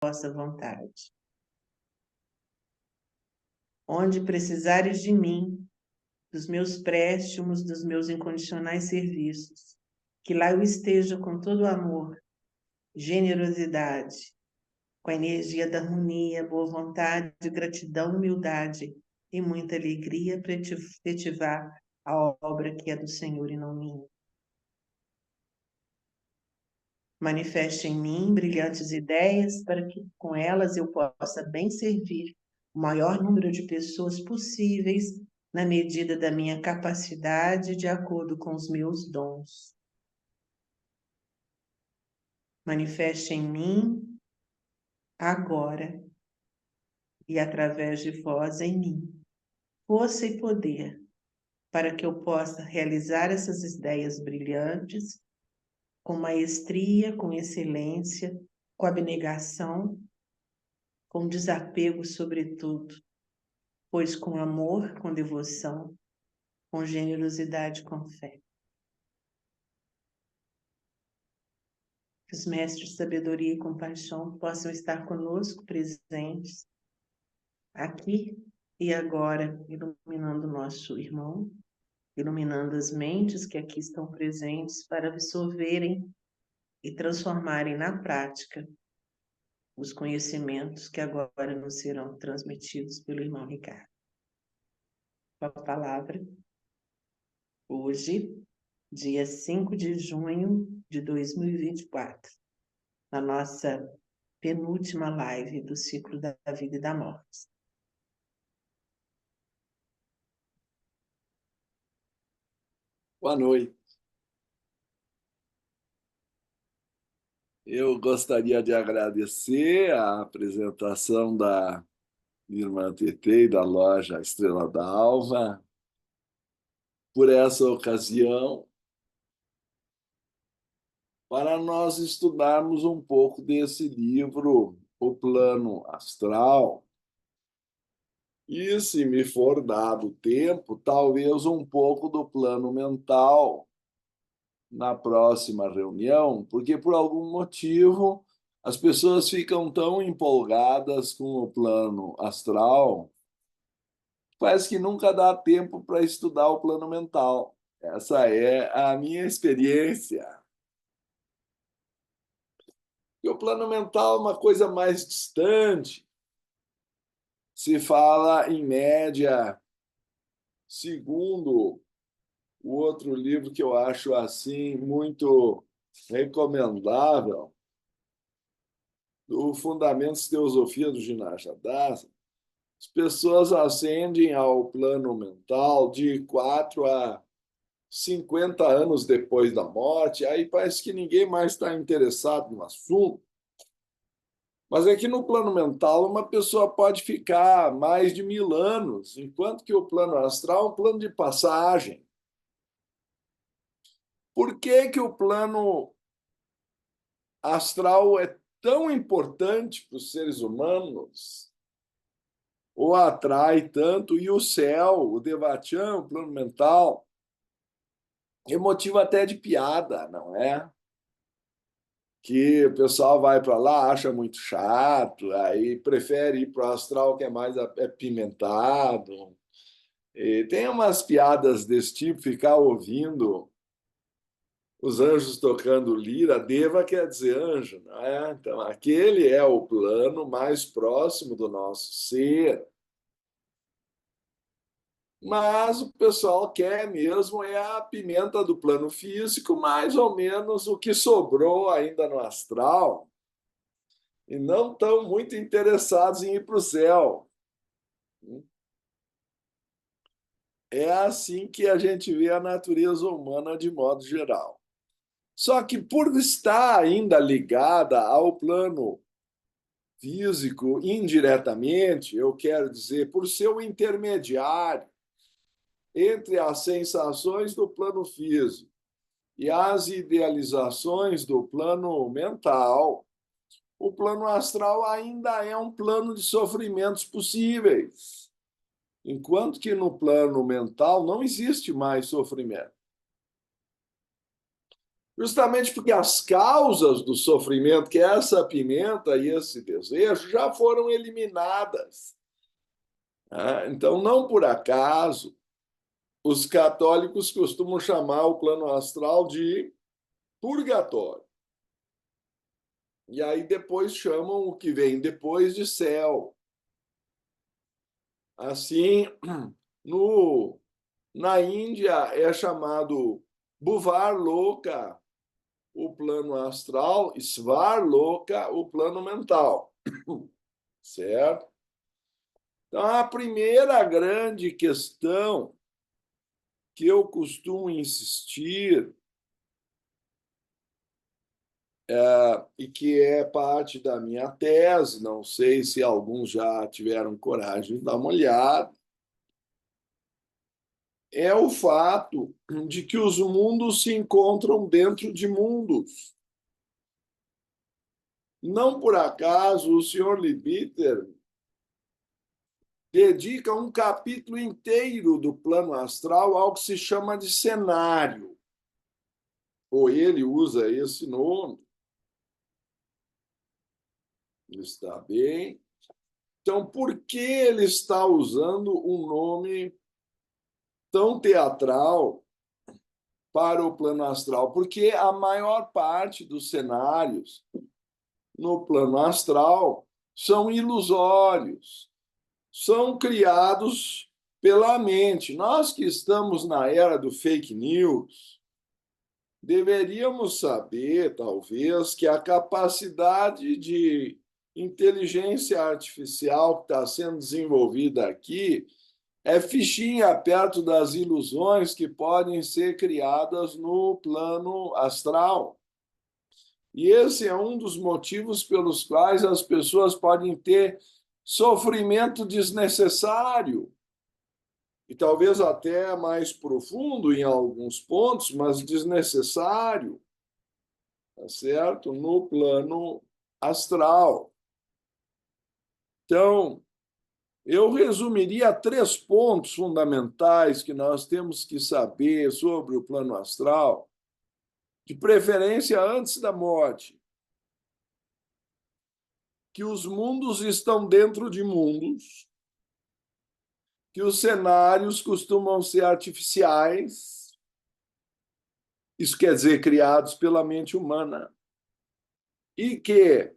vossa vontade. Onde precisares de mim, dos meus préstimos, dos meus incondicionais serviços, que lá eu esteja com todo o amor, generosidade, com a energia da harmonia, boa vontade, gratidão, humildade e muita alegria para efetivar a obra que é do Senhor e não minha. Manifeste em mim brilhantes ideias para que com elas eu possa bem servir o maior número de pessoas possíveis na medida da minha capacidade, de acordo com os meus dons. Manifeste em mim agora e através de vós em mim força e poder para que eu possa realizar essas ideias brilhantes com maestria, com excelência, com abnegação, com desapego, sobretudo, pois com amor, com devoção, com generosidade, com fé. Que os mestres de sabedoria e compaixão possam estar conosco presentes, aqui e agora, iluminando o nosso irmão, iluminando as mentes que aqui estão presentes para absorverem e transformarem na prática os conhecimentos que agora nos serão transmitidos pelo irmão Ricardo. Com a palavra, hoje, dia 5 de junho de 2024, na nossa penúltima live do ciclo da vida e da morte. Boa noite. Eu gostaria de agradecer a apresentação da irmã Tetê e da loja Estrela d'Alva por essa ocasião, para nós estudarmos um pouco desse livro, O Plano Astral, e, se me for dado tempo, talvez um pouco do plano mental na próxima reunião, porque por algum motivo as pessoas ficam tão empolgadas com o plano astral, parece que nunca dá tempo para estudar o plano mental. Essa é a minha experiência. E o plano mental é uma coisa mais distante. Se fala, em média, segundo o outro livro que eu acho assim muito recomendável, do Fundamentos de Teosofia do Ginásio Adasa, as pessoas ascendem ao plano mental de 4 a 50 anos depois da morte, aí parece que ninguém mais está interessado no assunto. Mas é que no plano mental uma pessoa pode ficar mais de 1000 anos, enquanto que o plano astral é um plano de passagem. Por que que o plano astral é tão importante para os seres humanos, ou atrai tanto, e o céu, o Devachan, o plano mental, é motivo até de piada, não é? Que o pessoal vai para lá, acha muito chato, aí prefere ir para o astral, que é mais apimentado. E tem umas piadas desse tipo, ficar ouvindo os anjos tocando lira. Deva quer dizer anjo, não é? Então, aquele é o plano mais próximo do nosso ser. Mas o pessoal quer mesmo é a pimenta do plano físico, mais ou menos o que sobrou ainda no astral, e não estão muito interessados em ir para o céu. É assim que a gente vê a natureza humana de modo geral. Só que, por estar ainda ligada ao plano físico indiretamente, eu quero dizer, por ser o intermediário entre as sensações do plano físico e as idealizações do plano mental, o plano astral ainda é um plano de sofrimentos possíveis, enquanto que no plano mental não existe mais sofrimento. Justamente porque as causas do sofrimento, que é essa pimenta e esse desejo, já foram eliminadas. Né? Então, não por acaso, os católicos costumam chamar o plano astral de purgatório. E aí depois chamam o que vem depois de céu. Assim, no, na Índia é chamado Bhuvar-loka, o plano astral, Svar-loka, o plano mental. Certo? Então, a primeira grande questão que eu costumo insistir, e que é parte da minha tese, não sei se alguns já tiveram coragem de dar uma olhada, é o fato de que os mundos se encontram dentro de mundos. Não por acaso o senhor Leadbeater dedica um capítulo inteiro do plano astral ao que se chama de cenário, ou ele usa esse nome, está bem? Então, por que ele está usando um nome tão teatral para o plano astral? Porque a maior parte dos cenários no plano astral são ilusórios, são criados pela mente. Nós que estamos na era do fake news, deveríamos saber, talvez, que a capacidade de inteligência artificial que está sendo desenvolvida aqui é fichinha perto das ilusões que podem ser criadas no plano astral. E esse é um dos motivos pelos quais as pessoas podem ter sofrimento desnecessário, e talvez até mais profundo em alguns pontos, mas desnecessário, tá certo? No plano astral. Então, eu resumiria 3 pontos fundamentais que nós temos que saber sobre o plano astral, de preferência antes da morte. Que os mundos estão dentro de mundos, que os cenários costumam ser artificiais, isso quer dizer criados pela mente humana, e que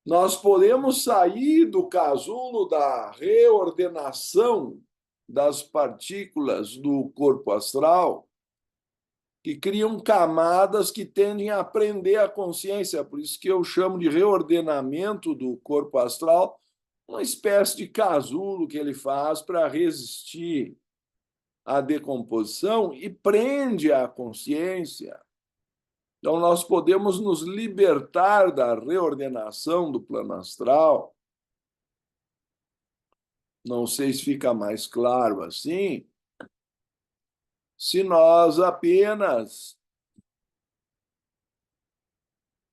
nós podemos sair do casulo da reordenação das partículas do corpo astral, que criam camadas que tendem a prender a consciência. Por isso que eu chamo de reordenamento do corpo astral, uma espécie de casulo que ele faz para resistir à decomposição e prende a consciência. Então, nós podemos nos libertar da reordenação do plano astral. Não sei se fica mais claro assim, se nós apenas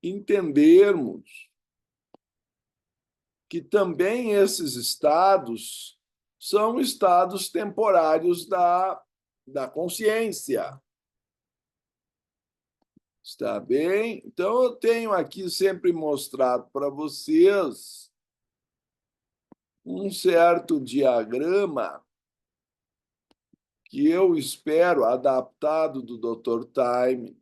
entendermos que também esses estados são estados temporários da consciência. Está bem? Então, eu tenho aqui sempre mostrado para vocês um certo diagrama que eu espero, adaptado do Dr. Time,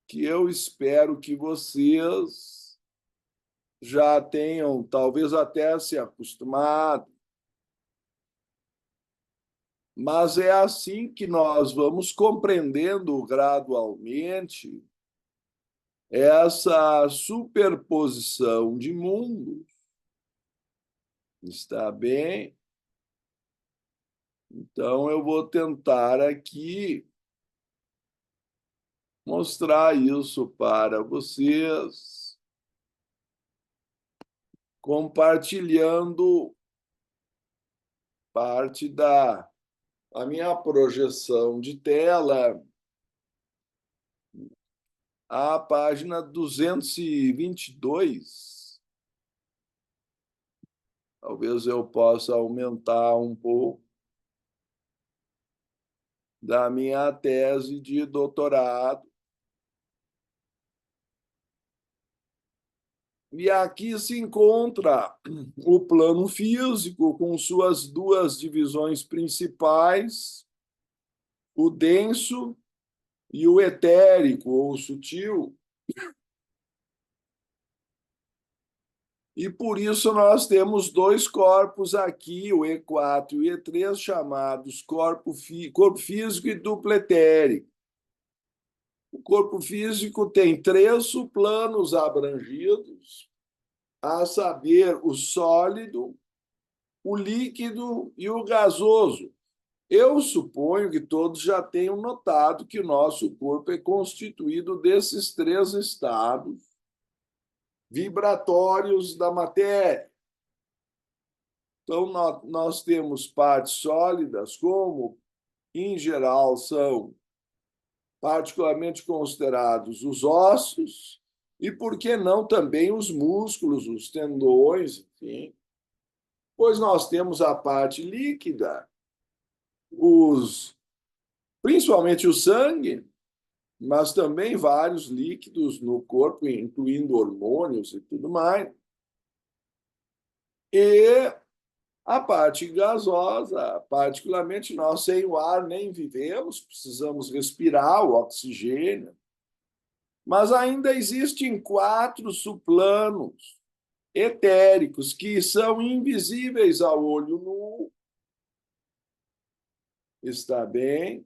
que eu espero que vocês já tenham, talvez até se acostumado, mas é assim que nós vamos compreendendo gradualmente essa superposição de mundos. Está bem? Então, eu vou tentar aqui mostrar isso para vocês, compartilhando parte da a minha projeção de tela, a página 222. Talvez eu possa aumentar um pouco. da minha tese de doutorado. E aqui se encontra o plano físico com suas duas divisões principais, o denso e o etérico ou sutil. E por isso nós temos dois corpos aqui, o E4 e o E3, chamados corpo físico e duplo etérico. O corpo físico tem três subplanos abrangidos, a saber, o sólido, o líquido e o gasoso. Eu suponho que todos já tenham notado que o nosso corpo é constituído desses três estados vibratórios da matéria. Então, nós temos partes sólidas, como, em geral, são particularmente considerados os ossos, e, por que não, também os músculos, os tendões, enfim. Pois nós temos a parte líquida, principalmente o sangue, mas também vários líquidos no corpo, incluindo hormônios e tudo mais. E a parte gasosa, particularmente nós sem o ar nem vivemos, precisamos respirar o oxigênio. Mas ainda existem 4 subplanos etéricos que são invisíveis ao olho nu. Está bem?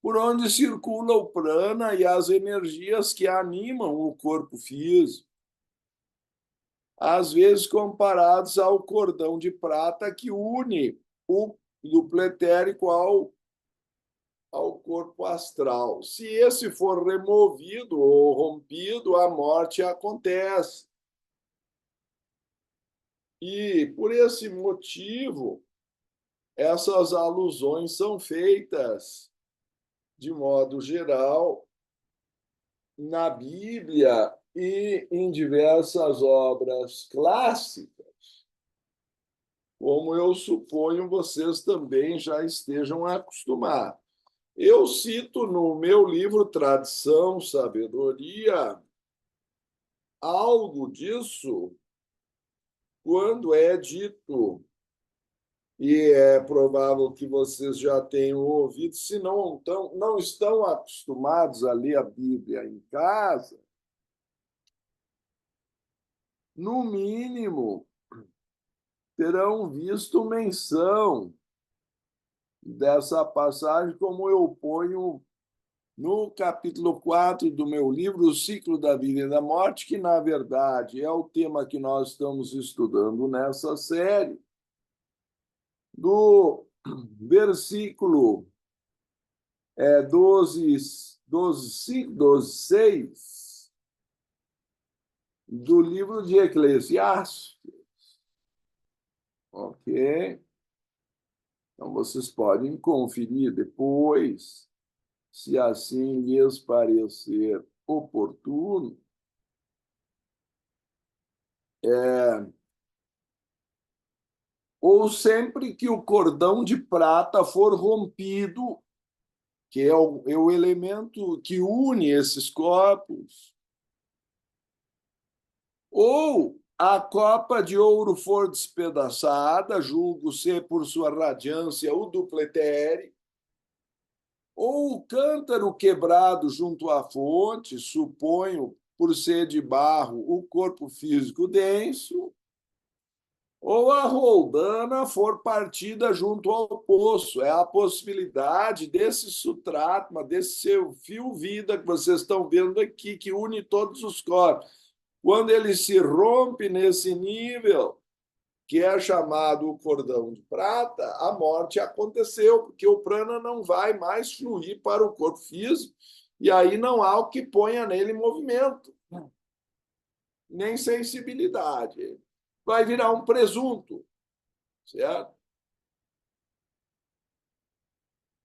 Por onde circula o prana e as energias que animam o corpo físico, às vezes comparados ao cordão de prata que une o duplo etérico ao corpo astral. Se esse for removido ou rompido, a morte acontece. E, por esse motivo, essas alusões são feitas, de modo geral, na Bíblia e em diversas obras clássicas, como eu suponho vocês também já estejam acostumados. Eu cito no meu livro Tradição, Sabedoria, algo disso quando é dito, e é provável que vocês já tenham ouvido, se não estão acostumados a ler a Bíblia em casa, no mínimo terão visto menção dessa passagem, como eu ponho no capítulo 4 do meu livro, O Ciclo da Vida e da Morte, que, na verdade, é o tema que nós estamos estudando nessa série, do versículo 5, 12, 6 do livro de Eclesiastes. Ok? Então, vocês podem conferir depois, se assim lhes parecer oportuno. Ou sempre que o cordão de prata for rompido, que é o elemento que une esses corpos, ou a copa de ouro for despedaçada, julgo ser por sua radiância o duplo etéreo, ou o cântaro quebrado junto à fonte, suponho, por ser de barro, o corpo físico denso, ou a roldana for partida junto ao poço. É a possibilidade desse sutratma, desse seu fio-vida que vocês estão vendo aqui, que une todos os corpos. Quando ele se rompe nesse nível, que é chamado o cordão de prata, a morte aconteceu, porque o prana não vai mais fluir para o corpo físico, e aí não há o que ponha nele movimento, nem sensibilidade. Vai virar um presunto, certo?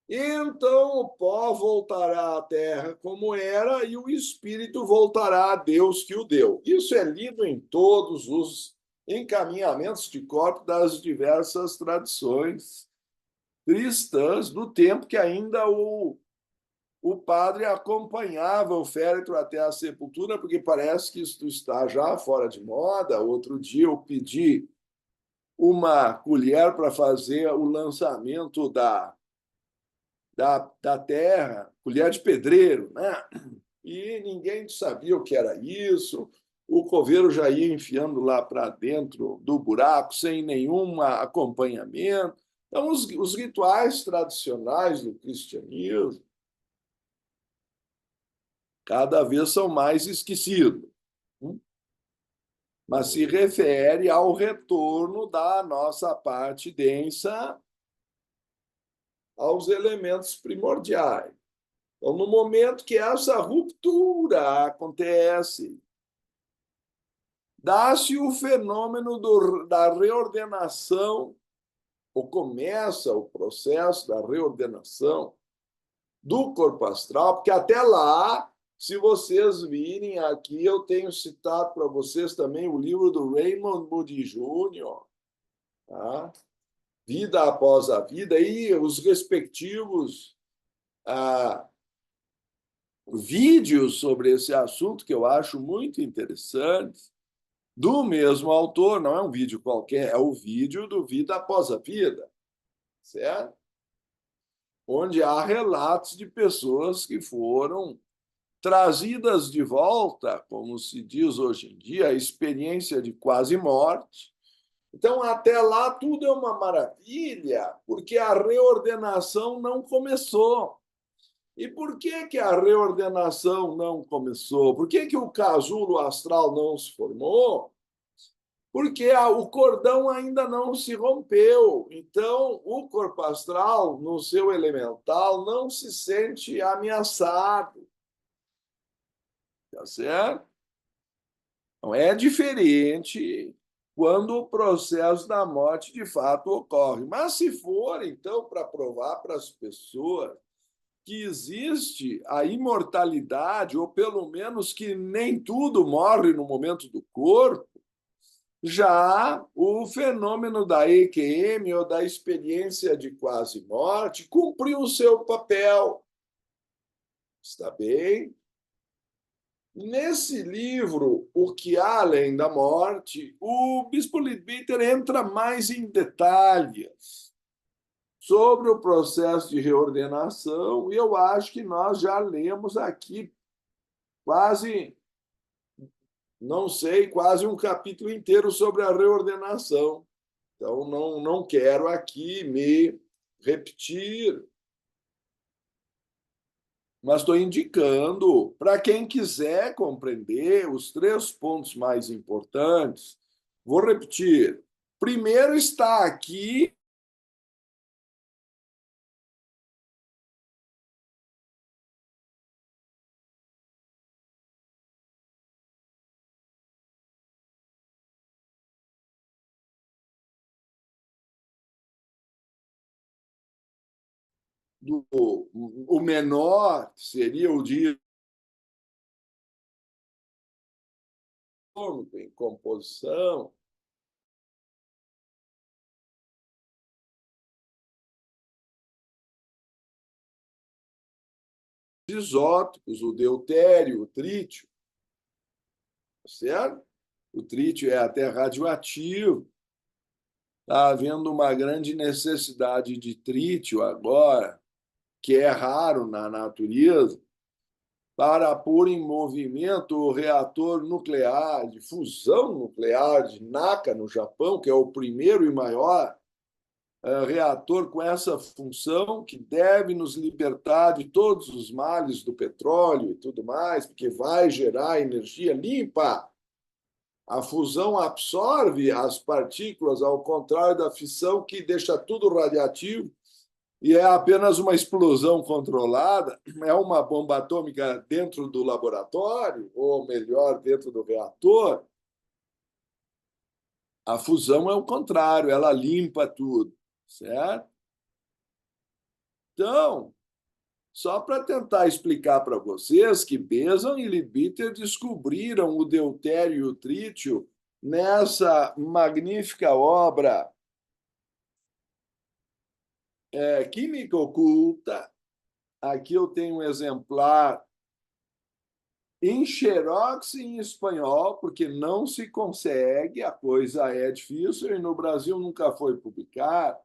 Então o pó voltará à terra como era e o espírito voltará a Deus que o deu. Isso é lido em todos os encaminhamentos de corpo das diversas tradições cristãs do tempo que ainda o padre acompanhava o féretro até a sepultura, porque parece que isso está já fora de moda. Outro dia eu pedi uma colher para fazer o lançamento da terra, colher de pedreiro, né? E ninguém sabia o que era isso. O coveiro já ia enfiando lá para dentro do buraco sem nenhum acompanhamento. Então, os rituais tradicionais do cristianismo cada vez são mais esquecidos, mas se refere ao retorno da nossa parte densa aos elementos primordiais. Então, no momento que essa ruptura acontece, dá-se o fenômeno da reordenação, ou começa o processo da reordenação do corpo astral, porque até lá, se vocês virem aqui, eu tenho citado para vocês também o livro do Raymond Moody Jr., tá? Vida após a vida, e os respectivos vídeos sobre esse assunto, que eu acho muito interessante, do mesmo autor. Não é um vídeo qualquer, é o vídeo do Vida Após a Vida, certo? Onde há relatos de pessoas que foram trazidas de volta, como se diz hoje em dia, a experiência de quase morte. Então, até lá, tudo é uma maravilha, porque a reordenação não começou. E por que que a reordenação não começou? Por que que o casulo astral não se formou? Porque o cordão ainda não se rompeu. Então, o corpo astral, no seu elemental, não se sente ameaçado. Tá certo? Então, é diferente quando o processo da morte de fato ocorre. Mas se for, então, para provar para as pessoas que existe a imortalidade, ou pelo menos que nem tudo morre no momento do corpo, já o fenômeno da EQM, ou da experiência de quase morte, cumpriu o seu papel. Está bem? Nesse livro, O que há além da morte, o Bispo Leadbeater entra mais em detalhes sobre o processo de reordenação, e eu acho que nós já lemos aqui quase, não sei, quase um capítulo inteiro sobre a reordenação. Então, não quero aqui me repetir, mas estou indicando para quem quiser compreender os 3 pontos mais importantes. Vou repetir. Primeiro está aqui o menor, seria o dia em composição, isótopos, o deutério, o trítio, certo? O trítio é até radioativo. Está havendo uma grande necessidade de trítio agora, que é raro na natureza, para pôr em movimento o reator nuclear, de fusão nuclear de Naka, no Japão, que é o primeiro e maior reator com essa função, que deve nos libertar de todos os males do petróleo e tudo mais, porque vai gerar energia limpa. A fusão absorve as partículas, ao contrário da fissão, que deixa tudo radiativo, e é apenas uma explosão controlada, é uma bomba atômica dentro do laboratório, ou melhor, dentro do reator. A fusão é o contrário, ela limpa tudo, certo? Então, só para tentar explicar para vocês que Besan e Leadbeater descobriram o deutério e o trítio nessa magnífica obra Química Oculta. Aqui eu tenho um exemplar em xerox e em espanhol, porque não se consegue, a coisa é difícil, e no Brasil nunca foi publicado.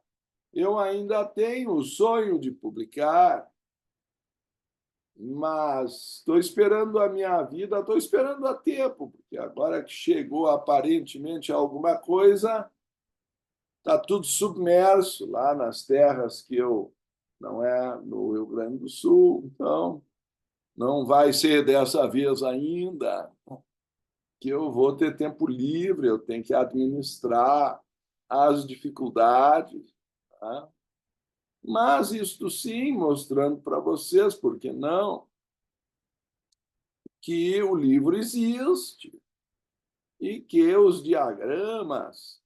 Eu ainda tenho o sonho de publicar, mas estou esperando a minha vida, estou esperando a tempo, porque agora que chegou aparentemente alguma coisa, está tudo submerso lá nas terras que eu não é no Rio Grande do Sul, então não vai ser dessa vez ainda que eu vou ter tempo livre, eu tenho que administrar as dificuldades, tá? Mas isto sim, mostrando para vocês, por que não, que o livro existe e que os diagramas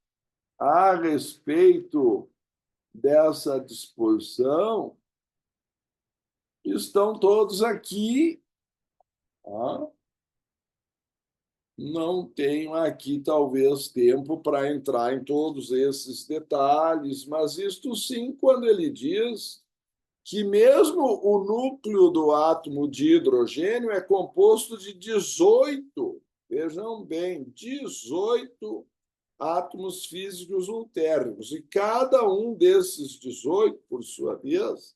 a respeito dessa disposição estão todos aqui. Tá? Não tenho aqui, talvez, tempo para entrar em todos esses detalhes, mas isto sim, quando ele diz que mesmo o núcleo do átomo de hidrogênio é composto de 18, vejam bem, 18 átomos físicos ultérricos, e cada um desses 18, por sua vez,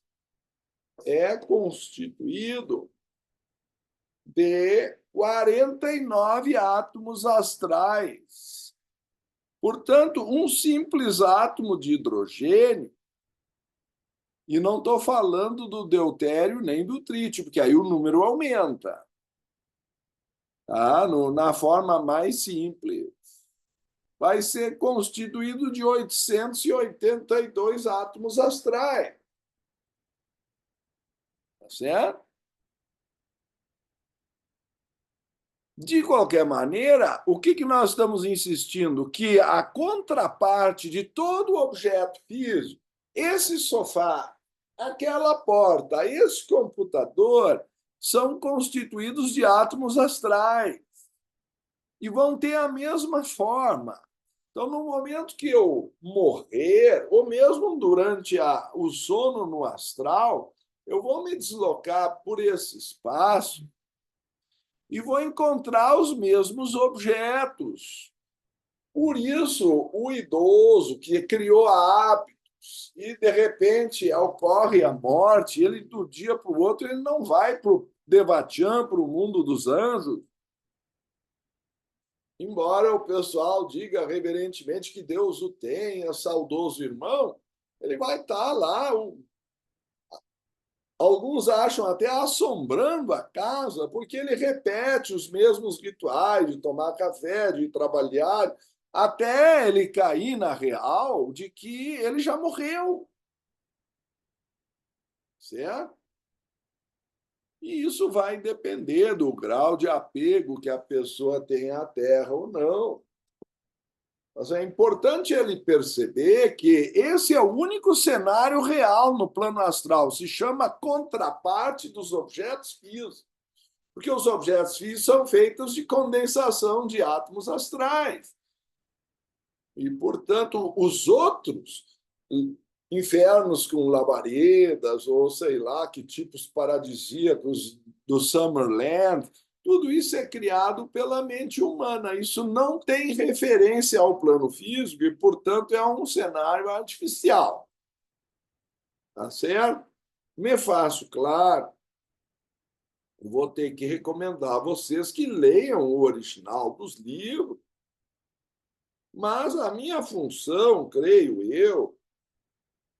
é constituído de 49 átomos astrais. Portanto, um simples átomo de hidrogênio, e não estou falando do deutério nem do trítio, porque aí o número aumenta, tá? Na forma mais simples, vai ser constituído de 882 átomos astrais. Tá certo? De qualquer maneira, o que nós estamos insistindo? Que a contraparte de todo objeto físico, esse sofá, aquela porta, esse computador, são constituídos de átomos astrais e vão ter a mesma forma. Então, no momento que eu morrer, ou mesmo durante o sono no astral, eu vou me deslocar por esse espaço e vou encontrar os mesmos objetos. Por isso, o idoso que criou hábitos e, de repente, ocorre a morte, ele, do dia para o outro, ele não vai para o Devachan, para o mundo dos anjos, embora o pessoal diga reverentemente que Deus o tenha, saudoso irmão, ele vai estar lá. Alguns acham até assombrando a casa, porque ele repete os mesmos rituais de tomar café, de trabalhar, até ele cair na real de que ele já morreu. Certo? E isso vai depender do grau de apego que a pessoa tem à terra ou não. Mas é importante ele perceber que esse é o único cenário real no plano astral. Se chama contraparte dos objetos físicos, porque os objetos físicos são feitos de condensação de átomos astrais. E, portanto, os outros infernos com labaredas, ou sei lá que tipos paradisíacos do Summerland, tudo isso é criado pela mente humana. Isso não tem referência ao plano físico e, portanto, é um cenário artificial. Tá certo? Me faço claro, vou ter que recomendar a vocês que leiam o original dos livros, mas a minha função, creio eu,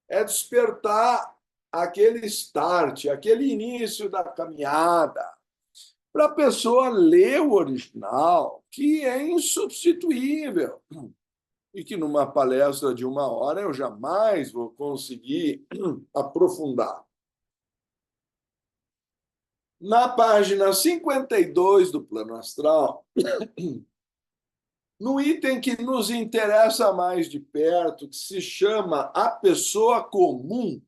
é despertar aquele start, aquele início da caminhada, para a pessoa ler o original, que é insubstituível, e que numa palestra de 1 hora eu jamais vou conseguir aprofundar. Na página 52 do Plano Astral, no item que nos interessa mais de perto, que se chama A Pessoa Comum,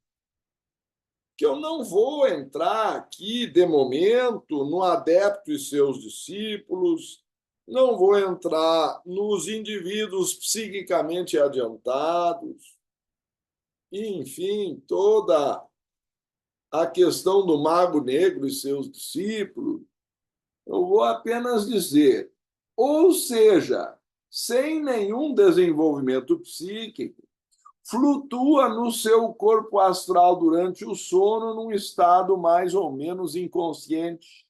que eu não vou entrar aqui, de momento, no adepto e seus discípulos, não vou entrar nos indivíduos psiquicamente adiantados, e, enfim, toda a questão do mago negro e seus discípulos, eu vou apenas dizer, ou seja, sem nenhum desenvolvimento psíquico, flutua no seu corpo astral durante o sono num estado mais ou menos inconsciente.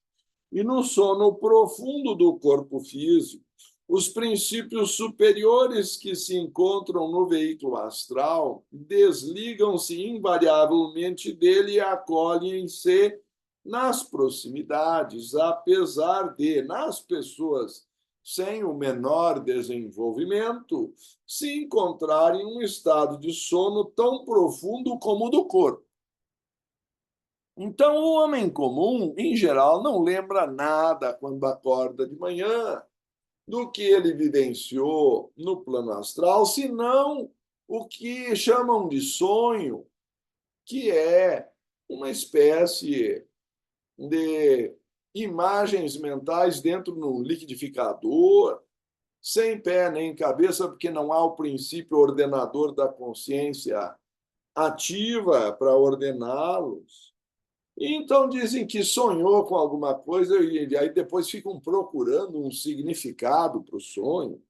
E no sono profundo do corpo físico, os princípios superiores que se encontram no veículo astral desligam-se invariavelmente dele e acolhem-se nas proximidades, apesar de, nas pessoas sem o menor desenvolvimento, se encontrarem em um estado de sono tão profundo como o do corpo. Então, o homem comum, em geral, não lembra nada quando acorda de manhã do que ele vivenciou no plano astral, senão o que chamam de sonho, que é uma espécie de imagens mentais dentro de um liquidificador, sem pé nem cabeça, porque não há o princípio ordenador da consciência ativa para ordená-los. E então dizem que sonhou com alguma coisa e aí depois ficam procurando um significado para o sonho.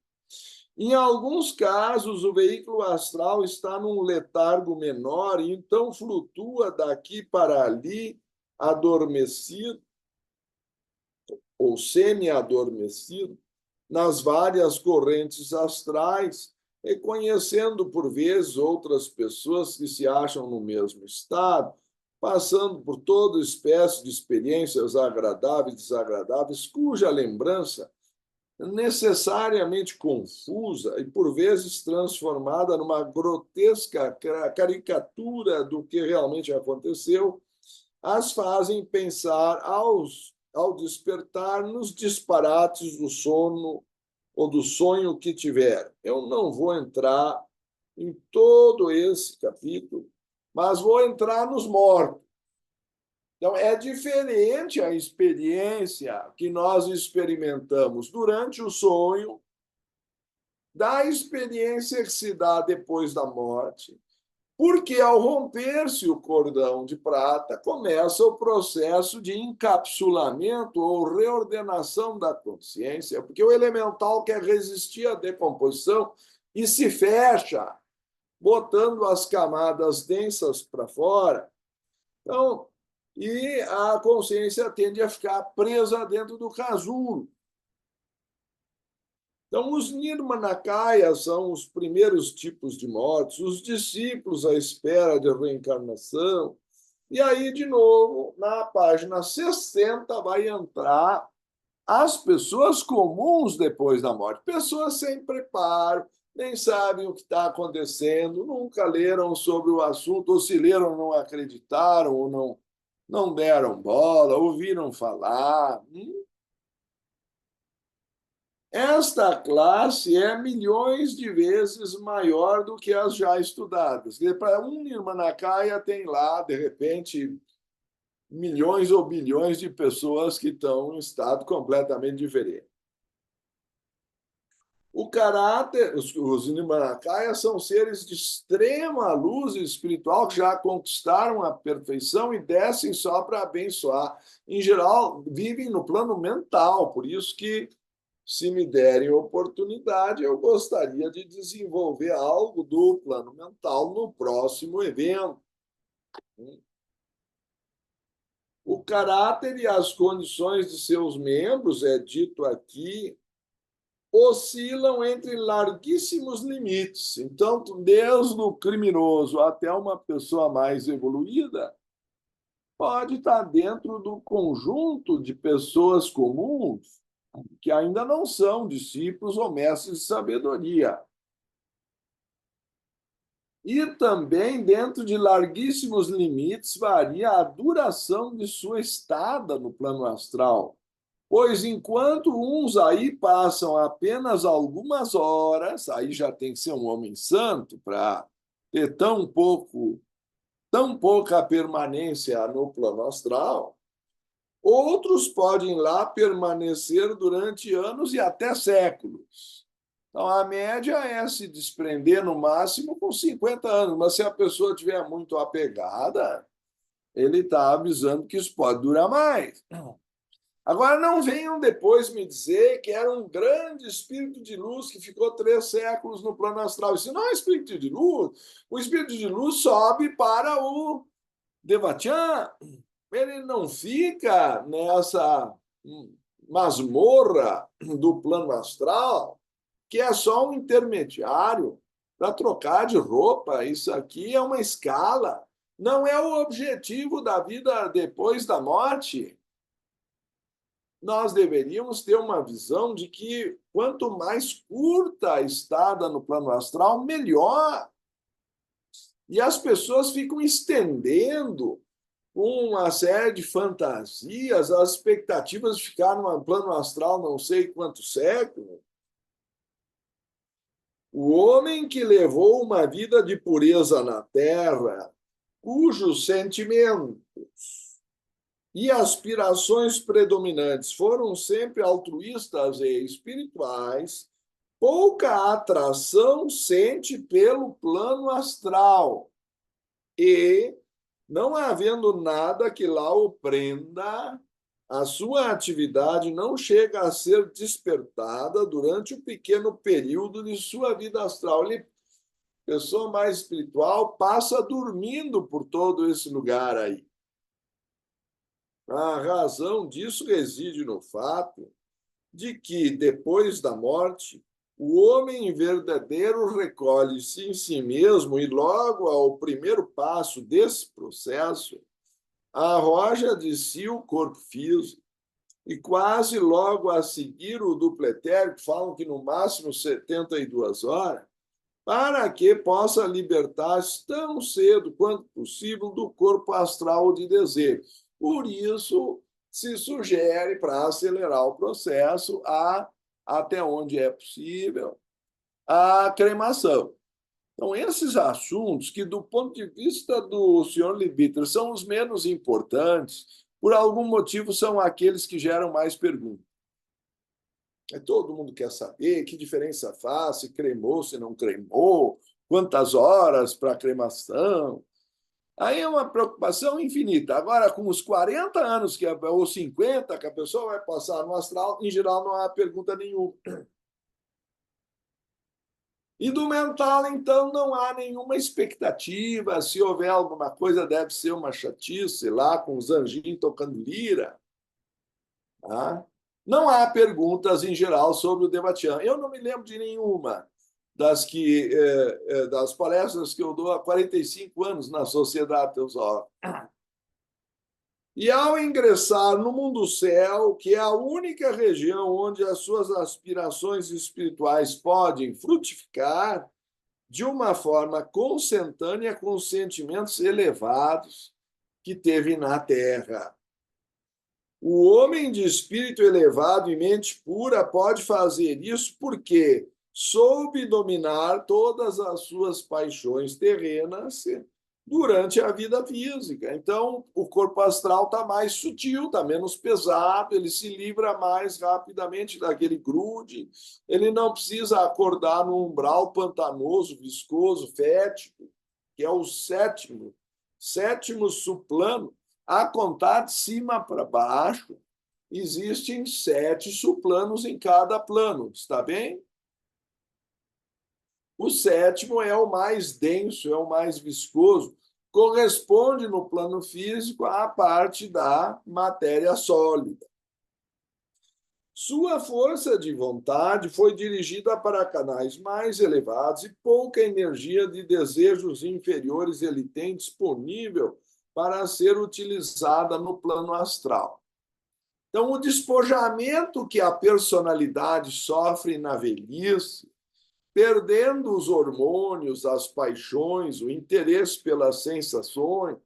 Em alguns casos, o veículo astral está num letargo menor e então flutua daqui para ali, adormecido ou semi-adormecido, nas várias correntes astrais, reconhecendo por vezes outras pessoas que se acham no mesmo estado, passando por toda espécie de experiências agradáveis e desagradáveis, cuja lembrança, necessariamente confusa e por vezes transformada numa grotesca caricatura do que realmente aconteceu, as fazem pensar ao despertar nos disparates do sono ou do sonho que tiver. Eu não vou entrar em todo esse capítulo, mas vou entrar nos mortos. Então, é diferente a experiência que nós experimentamos durante o sonho da experiência que se dá depois da morte, porque ao romper-se o cordão de prata, começa o processo de encapsulamento ou reordenação da consciência, porque o elemental quer resistir à decomposição e se fecha, botando as camadas densas para fora. Então, e a consciência tende a ficar presa dentro do casulo. Então, os Nirmanakaya são os primeiros tipos de mortes, os discípulos à espera de reencarnação. E aí, de novo, na página 60, vai entrar as pessoas comuns depois da morte. Pessoas sem preparo, nem sabem o que está acontecendo, nunca leram sobre o assunto, ou se leram, não acreditaram, ou não deram bola, ouviram falar. Esta classe é milhões de vezes maior do que as já estudadas. Para um Nirmanakaya tem lá, de repente, milhões ou bilhões de pessoas que estão em estado completamente diferente. O caráter, os Nirmanakaya são seres de extrema luz espiritual que já conquistaram a perfeição e descem só para abençoar. Em geral, vivem no plano mental, por isso que se me derem oportunidade, eu gostaria de desenvolver algo do plano mental no próximo evento. O caráter e as condições de seus membros, é dito aqui, oscilam entre larguíssimos limites. Então, desde o criminoso até uma pessoa mais evoluída, pode estar dentro do conjunto de pessoas comuns que ainda não são discípulos ou mestres de sabedoria. E também, dentro de larguíssimos limites, varia a duração de sua estada no plano astral. Pois enquanto uns aí passam apenas algumas horas, aí já tem que ser um homem santo para ter tão pouca permanência no plano astral, outros podem lá permanecer durante anos e até séculos. Então, a média é se desprender no máximo com 50 anos, mas se a pessoa estiver muito apegada, ele está avisando que isso pode durar mais. Agora, não venham depois me dizer que era um grande espírito de luz que ficou 3 séculos no plano astral. Isso não é espírito de luz. O espírito de luz sobe para o Devachan. Ele não fica nessa masmorra do plano astral, que é só um intermediário para trocar de roupa. Isso aqui é uma escala. Não é o objetivo da vida depois da morte. Nós deveríamos ter uma visão de que quanto mais curta a estada no plano astral, melhor. E as pessoas ficam estendendo uma série de fantasias, as expectativas de ficar no plano astral não sei quantos séculos. O homem que levou uma vida de pureza na Terra, cujos sentimentos e aspirações predominantes foram sempre altruístas e espirituais, pouca atração sente pelo plano astral. E, não havendo nada que lá o prenda, a sua atividade não chega a ser despertada durante o pequeno período de sua vida astral. Ele, pessoa mais espiritual, passa dormindo por todo esse lugar aí. A razão disso reside no fato de que, depois da morte, o homem verdadeiro recolhe-se em si mesmo e, logo ao primeiro passo desse processo, arroja de si o corpo físico e, quase logo a seguir, o duplo etérico, falam que no máximo 72 horas, para que possa libertar-se tão cedo quanto possível do corpo astral de desejo. Por isso, se sugere, para acelerar o processo, até onde é possível, a cremação. Então, esses assuntos que, do ponto de vista do senhor Levitre, são os menos importantes, por algum motivo, são aqueles que geram mais perguntas. Todo mundo quer saber que diferença faz, se cremou, se não cremou, quantas horas para a cremação. Aí é uma preocupação infinita. Agora, com os 40 anos ou 50 que a pessoa vai passar no astral, em geral, não há pergunta nenhuma. E do mental, então, não há nenhuma expectativa. Se houver alguma coisa, deve ser uma chatice lá, com os anjinhos tocando lira. Tá? Não há perguntas, em geral, sobre o Devachan. Eu não me lembro de nenhuma das palestras que eu dou há 45 anos na Sociedade Teosófica. E ao ingressar no mundo céu, que é a única região onde as suas aspirações espirituais podem frutificar de uma forma consentânea com os sentimentos elevados que teve na Terra. O homem de espírito elevado e mente pura pode fazer isso porque soube dominar todas as suas paixões terrenas durante a vida física. Então, o corpo astral está mais sutil, está menos pesado, ele se livra mais rapidamente daquele grude, ele não precisa acordar no umbral pantanoso, viscoso, fétido, que é o sétimo suplano. A contar de cima para baixo, existem 7 suplanos em cada plano, está bem? O 7º é o mais denso, é o mais viscoso, corresponde no plano físico à parte da matéria sólida. Sua força de vontade foi dirigida para canais mais elevados e pouca energia de desejos inferiores ele tem disponível para ser utilizada no plano astral. Então, o despojamento que a personalidade sofre na velhice, perdendo os hormônios, as paixões, o interesse pelas sensações,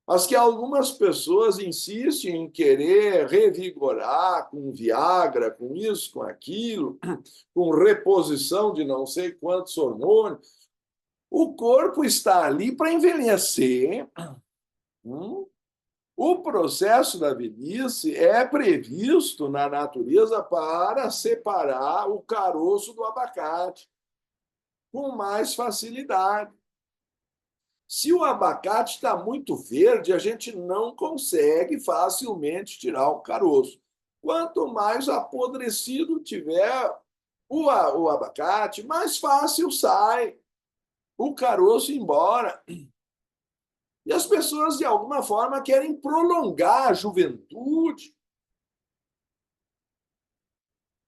mas que algumas pessoas insistem em querer revigorar com Viagra, com isso, com aquilo, com reposição de não sei quantos hormônios. O corpo está ali para envelhecer, O processo da velhice é previsto na natureza para separar o caroço do abacate com mais facilidade. Se o abacate está muito verde, a gente não consegue facilmente tirar o caroço. Quanto mais apodrecido tiver o abacate, mais fácil sai o caroço embora. E as pessoas, de alguma forma, querem prolongar a juventude.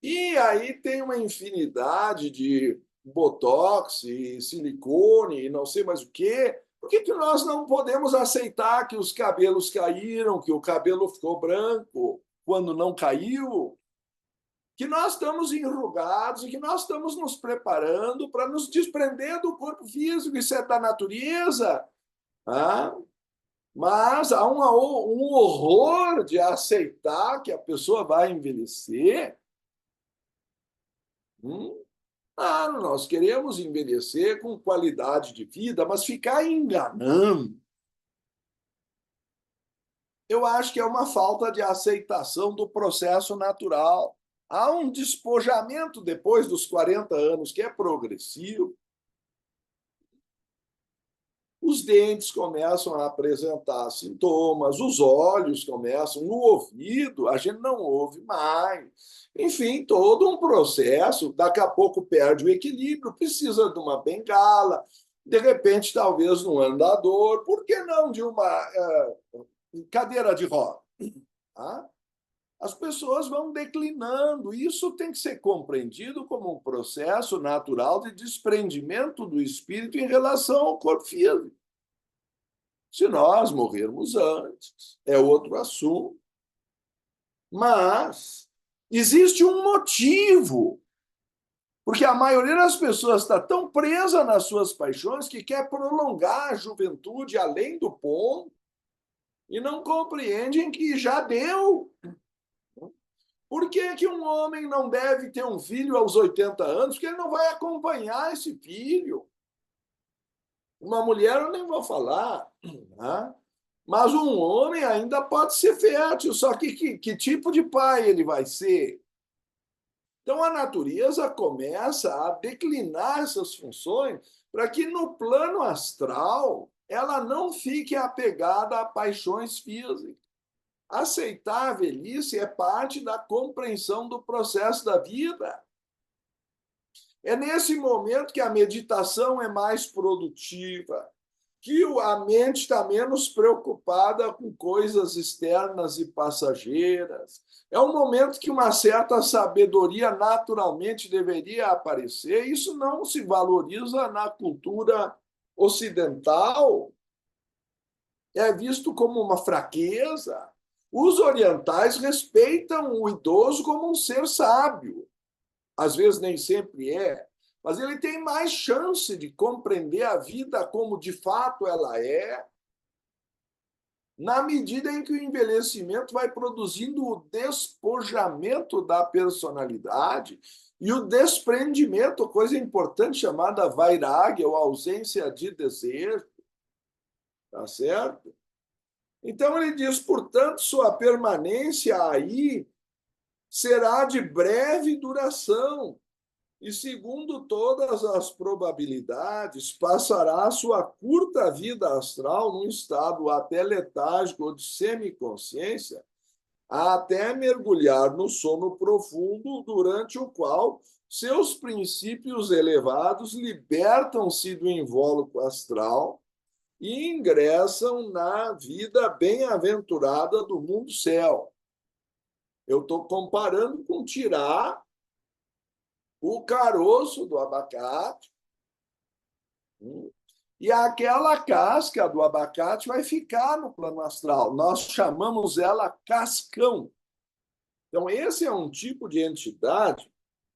E aí tem uma infinidade de botox e silicone e não sei mais o quê. Por que que nós não podemos aceitar que os cabelos caíram, que o cabelo ficou branco quando não caiu? Que nós estamos enrugados e que nós estamos nos preparando para nos desprender do corpo físico, isso é da natureza. Ah, mas há um horror de aceitar que a pessoa vai envelhecer. Hum? Ah, nós queremos envelhecer com qualidade de vida, mas ficar enganando, eu acho que é uma falta de aceitação do processo natural. Há um despojamento depois dos 40 anos que é progressivo. Os dentes começam a apresentar sintomas, os olhos começam, no ouvido, a gente não ouve mais. Enfim, todo um processo, daqui a pouco perde o equilíbrio, precisa de uma bengala, de repente, talvez num andador, por que não de uma cadeira de roda? Tá? As pessoas vão declinando, isso tem que ser compreendido como um processo natural de desprendimento do espírito em relação ao corpo físico. Se nós morrermos antes, é outro assunto. Mas existe um motivo, porque a maioria das pessoas está tão presa nas suas paixões que quer prolongar a juventude além do ponto e não compreendem que já deu. Por que que um homem não deve ter um filho aos 80 anos? Porque ele não vai acompanhar esse filho. Uma mulher eu nem vou falar, né? Mas um homem ainda pode ser fértil, só que tipo de pai ele vai ser? Então a natureza começa a declinar essas funções para que no plano astral ela não fique apegada a paixões físicas. Aceitar a velhice é parte da compreensão do processo da vida. É nesse momento que a meditação é mais produtiva, que a mente está menos preocupada com coisas externas e passageiras. É um momento que uma certa sabedoria naturalmente deveria aparecer. Isso não se valoriza na cultura ocidental, é visto como uma fraqueza. Os orientais respeitam o idoso como um ser sábio. Às vezes nem sempre é, mas ele tem mais chance de compreender a vida como de fato ela é, na medida em que o envelhecimento vai produzindo o despojamento da personalidade e o desprendimento, coisa importante chamada vairagya, ou ausência de desejo, tá certo? Então ele diz, portanto, sua permanência aí será de breve duração, e, segundo todas as probabilidades, passará sua curta vida astral num estado até letárgico ou de semiconsciência, até mergulhar no sono profundo, durante o qual seus princípios elevados libertam-se do invólucro astral e ingressam na vida bem-aventurada do mundo céu. Eu estou comparando com tirar o caroço do abacate, e aquela casca do abacate vai ficar no plano astral. Nós chamamos ela cascão. Então, esse é um tipo de entidade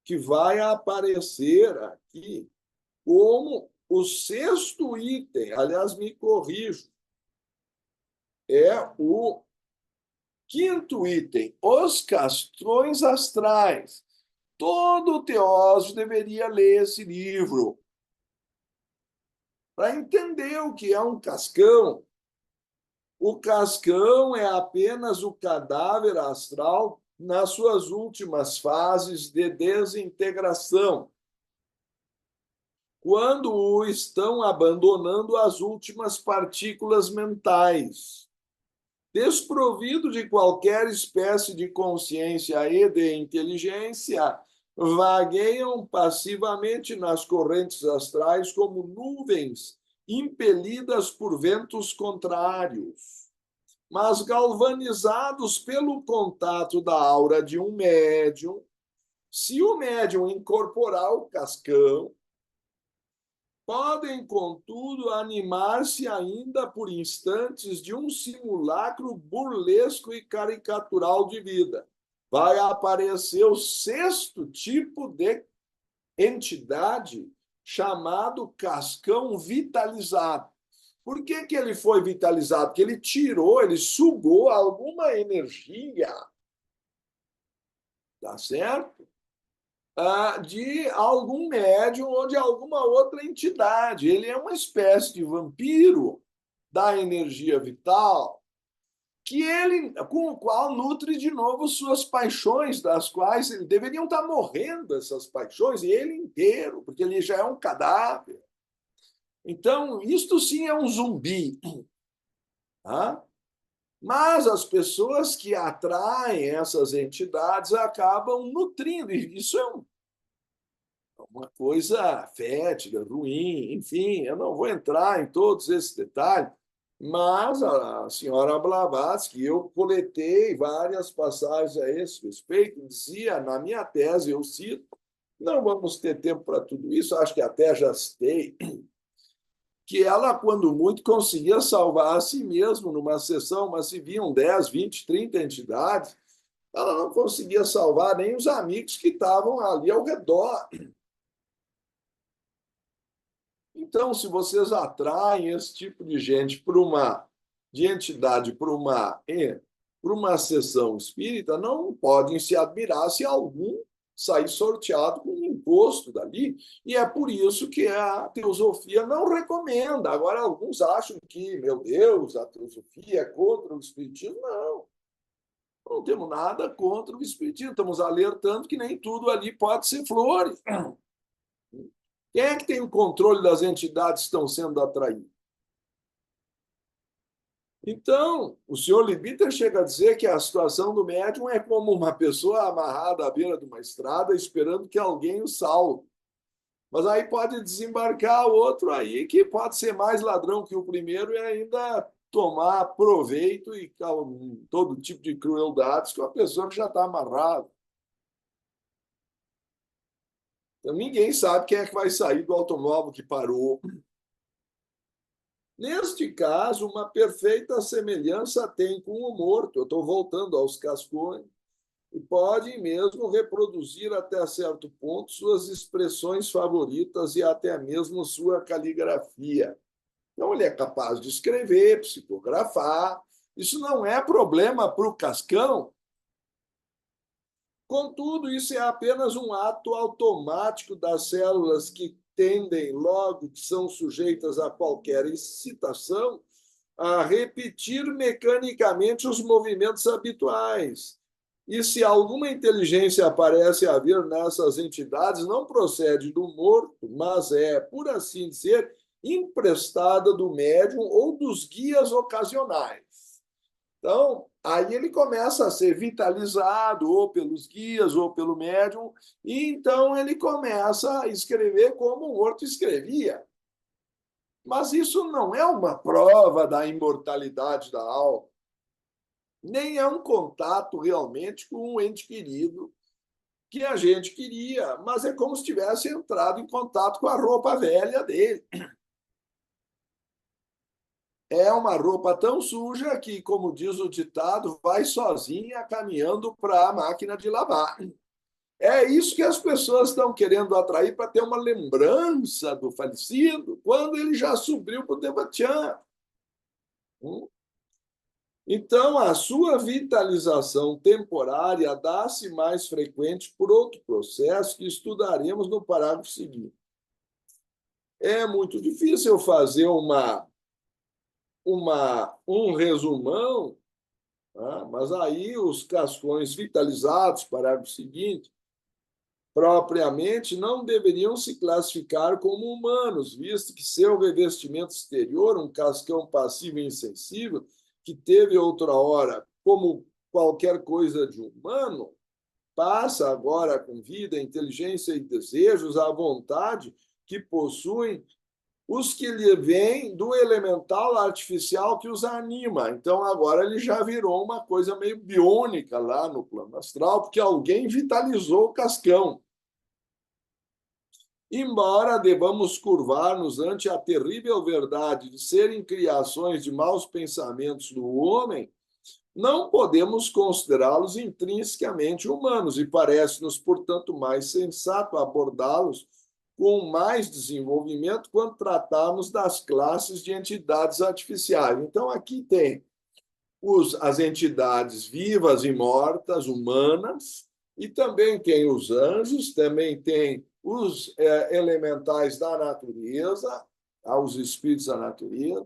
que vai aparecer aqui como o sexto item. Aliás, me corrijo, é o quinto item, os castrões astrais. Todo teósofo deveria ler esse livro para entender o que é um cascão. O cascão é apenas o cadáver astral nas suas últimas fases de desintegração, quando o estão abandonando as últimas partículas mentais. Desprovido de qualquer espécie de consciência e de inteligência, vagueiam passivamente nas correntes astrais como nuvens impelidas por ventos contrários, mas galvanizados pelo contato da aura de um médium. Se o médium incorporar o cascão, podem, contudo, animar-se ainda por instantes de um simulacro burlesco e caricatural de vida. Vai aparecer o sexto tipo de entidade, chamado cascão vitalizado. Por que que ele foi vitalizado? Porque ele tirou, ele sugou alguma energia, tá certo? De algum médium ou de alguma outra entidade. Ele é uma espécie de vampiro da energia vital com o qual nutre de novo suas paixões, das quais deveriam estar morrendo essas paixões, e ele inteiro, porque ele já é um cadáver. Então, isto sim é um zumbi. Tá? Mas as pessoas que atraem essas entidades acabam nutrindo, e isso é uma coisa fétida, ruim, enfim, eu não vou entrar em todos esses detalhes, mas a senhora Blavatsky, eu coletei várias passagens a esse respeito, dizia, na minha tese, eu cito, não vamos ter tempo para tudo isso, acho que até já citei, que ela, quando muito, conseguia salvar a si mesma numa sessão, mas se viam 10, 20, 30 entidades, ela não conseguia salvar nem os amigos que estavam ali ao redor. Então, se vocês atraem esse tipo de gente de entidade para uma sessão espírita, não podem se admirar se algum sair sorteado com um imposto dali. E é por isso que a teosofia não recomenda. Agora, alguns acham que, meu Deus, a teosofia é contra o espiritismo. Não, não temos nada contra o espiritismo. Estamos alertando que nem tudo ali pode ser flores. Quem é que tem o controle das entidades que estão sendo atraídas? Então, o senhor Liebiter chega a dizer que a situação do médium é como uma pessoa amarrada à beira de uma estrada esperando que alguém o salve. Mas aí pode desembarcar outro aí que pode ser mais ladrão que o primeiro e ainda tomar proveito e todo tipo de crueldades com a pessoa que já está amarrada. Então, ninguém sabe quem é que vai sair do automóvel que parou. Neste caso, uma perfeita semelhança tem com o morto. Eu estou voltando aos cascões. E pode mesmo reproduzir até certo ponto suas expressões favoritas e até mesmo sua caligrafia. Então, ele é capaz de escrever, psicografar. Isso não é problema para o cascão. Contudo, isso é apenas um ato automático das células que tendem, logo que são sujeitas a qualquer excitação, a repetir mecanicamente os movimentos habituais. E se alguma inteligência aparece a haver nessas entidades, não procede do morto, mas é, por assim dizer, emprestada do médium ou dos guias ocasionais. Então, aí ele começa a ser vitalizado ou pelos guias ou pelo médium, e então ele começa a escrever como o morto escrevia. Mas isso não é uma prova da imortalidade da alma, nem é um contato realmente com um ente querido que a gente queria, mas é como se tivesse entrado em contato com a roupa velha dele. É uma roupa tão suja que, como diz o ditado, vai sozinha caminhando para a máquina de lavar. É isso que as pessoas estão querendo atrair para ter uma lembrança do falecido, quando ele já subiu para o Devachan. Então, a sua vitalização temporária dá-se mais frequente por outro processo que estudaremos no parágrafo seguinte. É muito difícil fazer uma um resumão, né? Mas aí os cascões vitalizados, parágrafo seguinte, propriamente não deveriam se classificar como humanos, visto que seu revestimento exterior, um cascão passivo e insensível, que teve outrora como qualquer coisa de humano, passa agora com vida, inteligência e desejos à vontade que possuem os que lhe vêm do elemental artificial que os anima. Então, agora ele já virou uma coisa meio biônica lá no plano astral, porque alguém vitalizou o cascão. Embora devamos curvar-nos ante a terrível verdade de serem criações de maus pensamentos do homem, não podemos considerá-los intrinsecamente humanos e parece-nos, portanto, mais sensato abordá-los com mais desenvolvimento quando tratarmos das classes de entidades artificiais. Então, aqui tem as entidades vivas e mortas, humanas, e também tem os anjos, também tem os elementais da natureza, os espíritos da natureza,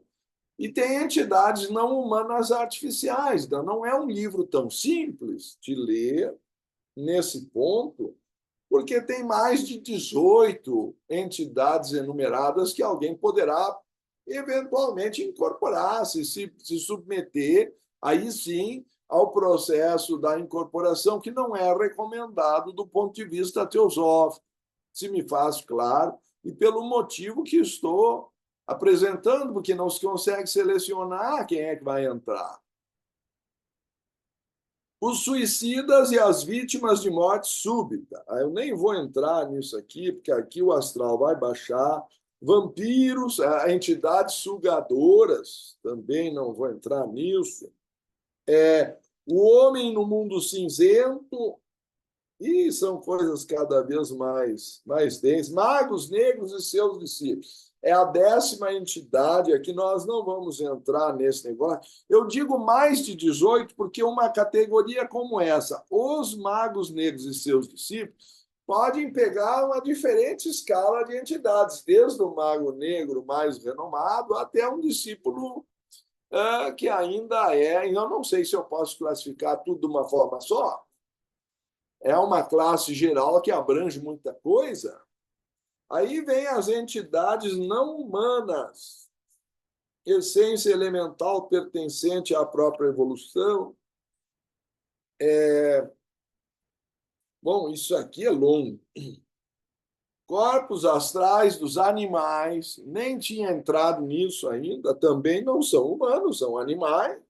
e tem entidades não humanas artificiais. Então, não é um livro tão simples de ler nesse ponto, porque tem mais de 18 entidades enumeradas que alguém poderá eventualmente incorporar, se submeter, aí sim, ao processo da incorporação, que não é recomendado do ponto de vista teosófico, se me faz claro, e pelo motivo que estou apresentando, porque não se consegue selecionar quem é que vai entrar. Os suicidas e as vítimas de morte súbita. Eu nem vou entrar nisso aqui, porque aqui o astral vai baixar. Vampiros, entidades sugadoras, também não vou entrar nisso. O homem no mundo cinzento, e são coisas cada vez mais densas. Magos negros e seus discípulos. É a 10ª entidade, aqui nós não vamos entrar nesse negócio. Eu digo mais de 18 porque uma categoria como essa, os magos negros e seus discípulos, podem pegar uma diferente escala de entidades, desde o mago negro mais renomado até um discípulo que ainda é, e eu não sei se eu posso classificar tudo de uma forma só, é uma classe geral que abrange muita coisa. Aí vem as entidades não humanas, essência elemental pertencente à própria evolução. Bom, isso aqui é longo. Corpos astrais dos animais, nem tinha entrado nisso ainda, também não são humanos, são animais.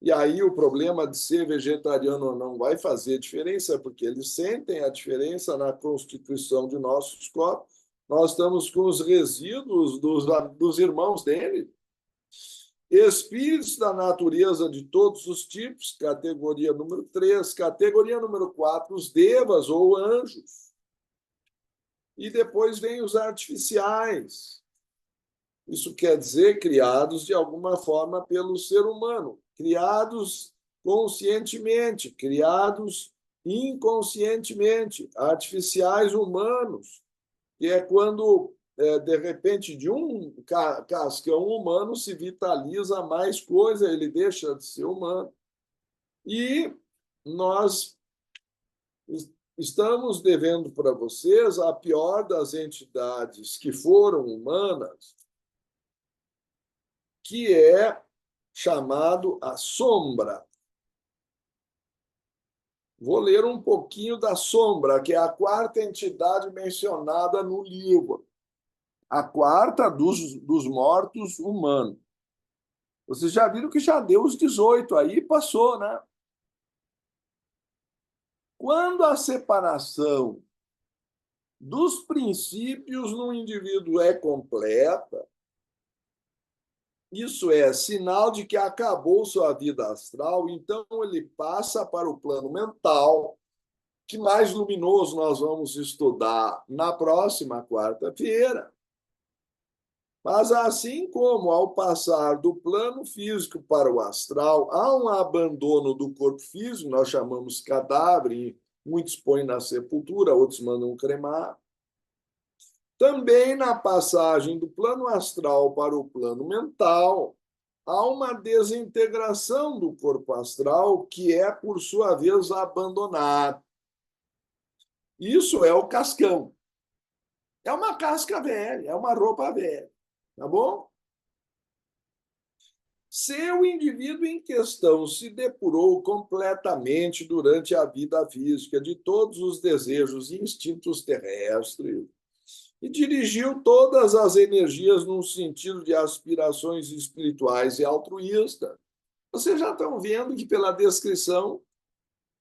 E aí o problema de ser vegetariano não vai fazer diferença, porque eles sentem a diferença na constituição de nossos corpos. Nós estamos com os resíduos dos irmãos dele. Espíritos da natureza de todos os tipos, categoria número 3. Categoria número 4, os devas ou anjos. E depois vem os artificiais. Isso quer dizer criados de alguma forma pelo ser humano, criados conscientemente, criados inconscientemente, artificiais humanos, que é quando, de repente, de um cascão humano se vitaliza mais coisa, ele deixa de ser humano. E nós estamos devendo para vocês a pior das entidades que foram humanas, que é chamado a sombra. Vou ler um pouquinho da sombra, que é a 4ª entidade mencionada no livro. A 4ª dos mortos humanos. Vocês já viram que já deu os 18, aí passou, né? Quando a separação dos princípios no indivíduo é completa, isso é sinal de que acabou sua vida astral, então ele passa para o plano mental, que mais luminoso nós vamos estudar na próxima quarta-feira. Mas assim como ao passar do plano físico para o astral, há um abandono do corpo físico, nós chamamos cadáver, muitos põem na sepultura, outros mandam cremar. Também na passagem do plano astral para o plano mental, há uma desintegração do corpo astral que é, por sua vez, abandonado. Isso é o cascão. É uma casca velha, é uma roupa velha, tá bom? Se o indivíduo em questão se depurou completamente durante a vida física de todos os desejos e instintos terrestres e dirigiu todas as energias num sentido de aspirações espirituais e altruístas, vocês já estão vendo que, pela descrição,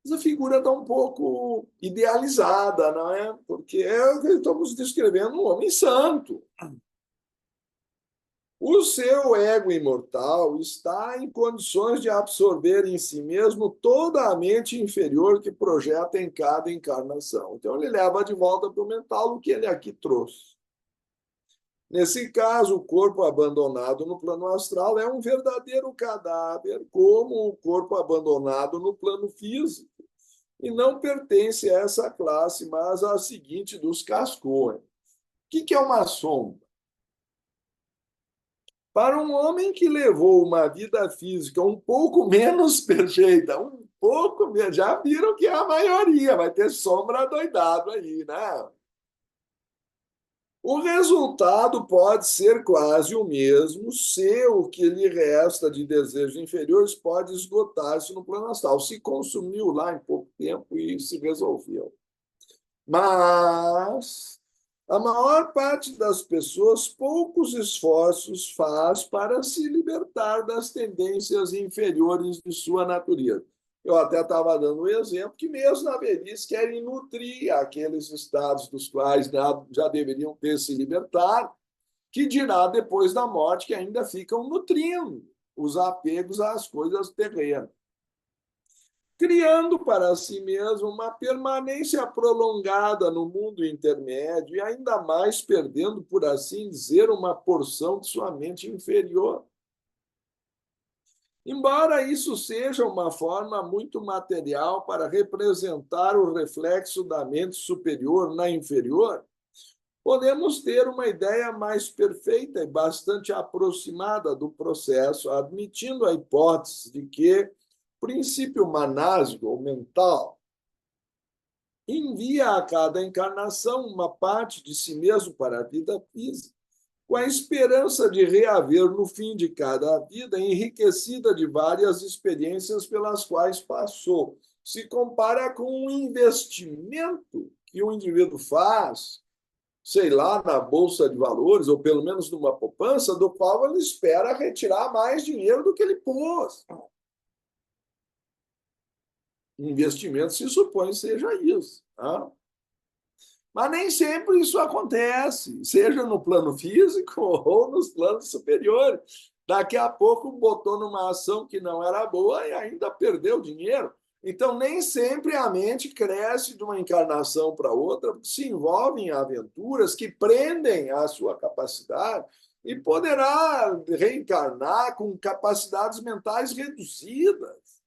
essa figura está um pouco idealizada, não é? Porque estamos descrevendo um homem santo. O seu ego imortal está em condições de absorver em si mesmo toda a mente inferior que projeta em cada encarnação. Então, ele leva de volta para o mental o que ele aqui trouxe. Nesse caso, o corpo abandonado no plano astral é um verdadeiro cadáver, como o corpo abandonado no plano físico, e não pertence a essa classe, mas à seguinte dos cascões. O que é uma sombra? Para um homem que levou uma vida física um pouco menos perfeita, um pouco menos, já viram que é a maioria, vai ter sombra doidado aí, né? O resultado pode ser quase o mesmo se o que lhe resta de desejos inferiores pode esgotar-se no plano astral. Se consumiu lá em pouco tempo e se resolveu. Mas a maior parte das pessoas poucos esforços faz para se libertar das tendências inferiores de sua natureza. Eu até estava dando um exemplo que, mesmo na velhice, querem nutrir aqueles estados dos quais já deveriam ter se libertado, que dirá depois da morte, que ainda ficam nutrindo os apegos às coisas terrenas, criando para si mesmo uma permanência prolongada no mundo intermédio e ainda mais perdendo, por assim dizer, uma porção de sua mente inferior. Embora isso seja uma forma muito material para representar o reflexo da mente superior na inferior, podemos ter uma ideia mais perfeita e bastante aproximada do processo, admitindo a hipótese de que o princípio manásico ou mental envia a cada encarnação uma parte de si mesmo para a vida física, com a esperança de reaver no fim de cada vida, enriquecida de várias experiências pelas quais passou. Se compara com um investimento que o indivíduo faz, sei lá, na bolsa de valores, ou pelo menos numa poupança, do qual ele espera retirar mais dinheiro do que ele pôs. Investimento se supõe seja isso. Tá? Mas nem sempre isso acontece, seja no plano físico ou nos planos superiores. Daqui a pouco botou numa ação que não era boa e ainda perdeu dinheiro. Então, nem sempre a mente cresce de uma encarnação para outra, se envolve em aventuras que prendem a sua capacidade e poderá reencarnar com capacidades mentais reduzidas,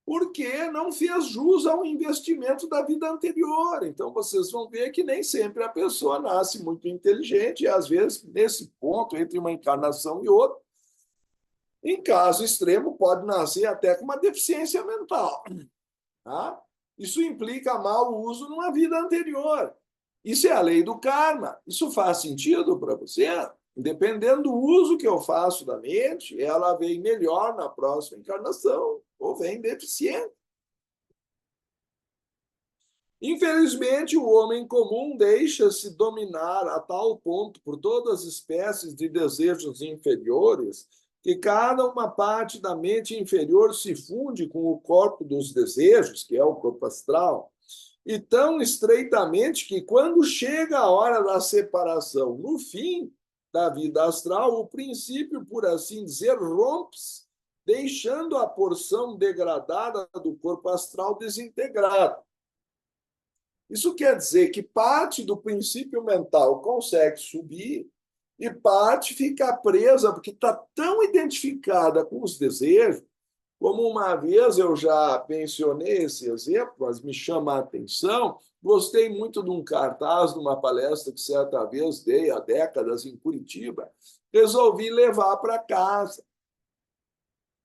porque não fez jus ao investimento da vida anterior. Então, vocês vão ver que nem sempre a pessoa nasce muito inteligente, e às vezes, nesse ponto, entre uma encarnação e outra, em caso extremo, pode nascer até com uma deficiência mental. Tá? Isso implica mau uso numa vida anterior. Isso é a lei do karma. Isso faz sentido para você? Dependendo do uso que eu faço da mente, ela vem melhor na próxima encarnação ou vem deficiente. Infelizmente, o homem comum deixa-se dominar a tal ponto por todas as espécies de desejos inferiores que cada uma parte da mente inferior se funde com o corpo dos desejos, que é o corpo astral, e tão estreitamente que, quando chega a hora da separação, no fim da vida astral, o princípio, por assim dizer, rompe-se, deixando a porção degradada do corpo astral desintegrada. Isso quer dizer que parte do princípio mental consegue subir e parte fica presa, porque está tão identificada com os desejos, como uma vez eu já mencionei esse exemplo, mas me chama a atenção, Gostei muito de um cartaz de uma palestra que certa vez dei há décadas em Curitiba. Resolvi levar para casa.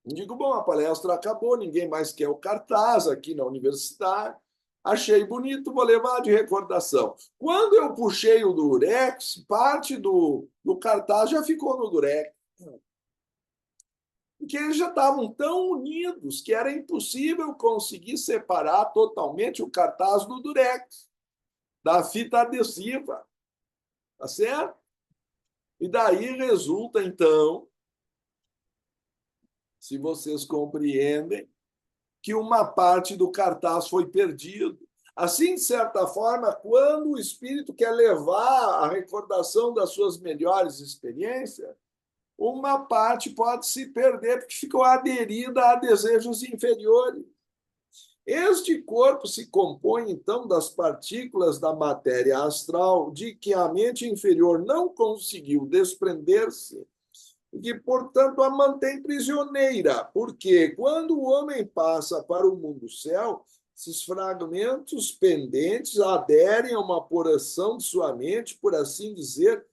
Digo, bom, a palestra acabou, ninguém mais quer o cartaz aqui na universidade. Achei bonito, vou levar de recordação. Quando eu puxei o Durex, parte do cartaz já ficou no Durex. Porque eles já estavam tão unidos que era impossível conseguir separar totalmente o cartaz do Durex, da fita adesiva. Tá certo? E daí resulta, então, se vocês compreendem, que uma parte do cartaz foi perdido. Assim, de certa forma, quando o espírito quer levar a recordação das suas melhores experiências, uma parte pode se perder porque ficou aderida a desejos inferiores. Este corpo se compõe, então, das partículas da matéria astral de que a mente inferior não conseguiu desprender-se e que, portanto, a mantém prisioneira, porque quando o homem passa para o mundo céu, esses fragmentos pendentes aderem a uma porção de sua mente, por assim dizer,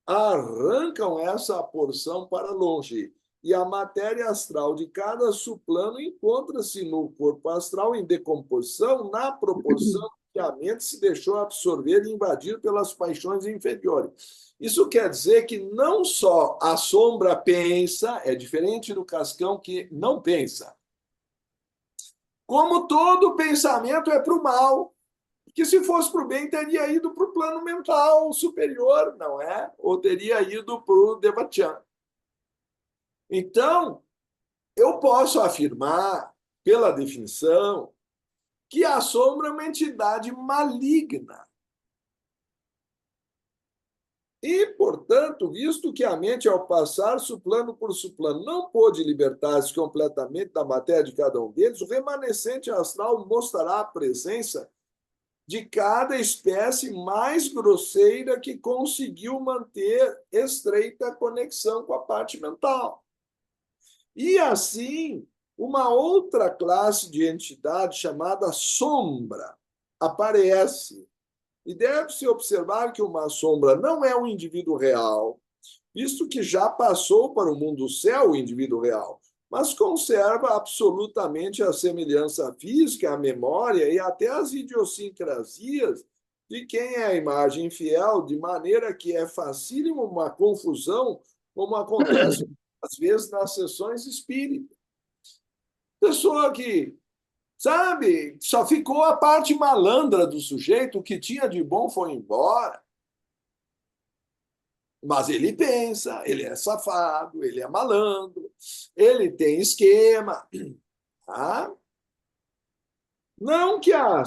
arrancam essa porção para longe. E a matéria astral de cada suplano encontra-se no corpo astral em decomposição na proporção que a mente se deixou absorver e invadir pelas paixões inferiores. Isso quer dizer que não só a sombra pensa, é diferente do cascão que não pensa, como todo pensamento é para o mal, que se fosse para o bem teria ido para o plano mental superior, não é? Ou teria ido para o Devachan. Então, eu posso afirmar, pela definição, que a sombra é uma entidade maligna. E, portanto, visto que a mente, ao passar suplano por suplano, não pôde libertar-se completamente da matéria de cada um deles, o remanescente astral mostrará a presença de cada espécie mais grosseira que conseguiu manter estreita conexão com a parte mental. E assim, uma outra classe de entidade chamada sombra aparece. E deve-se observar que uma sombra não é um indivíduo real, visto que já passou para o mundo do céu o indivíduo real, mas conserva absolutamente a semelhança física, a memória e até as idiosincrasias de quem é a imagem fiel, de maneira que é facílimo uma confusão, como acontece às vezes nas sessões espíritas. Pessoa que, sabe, só ficou a parte malandra do sujeito, o que tinha de bom foi embora. Mas ele pensa, ele é safado, ele é malandro, ele tem esquema. Tá? Não que a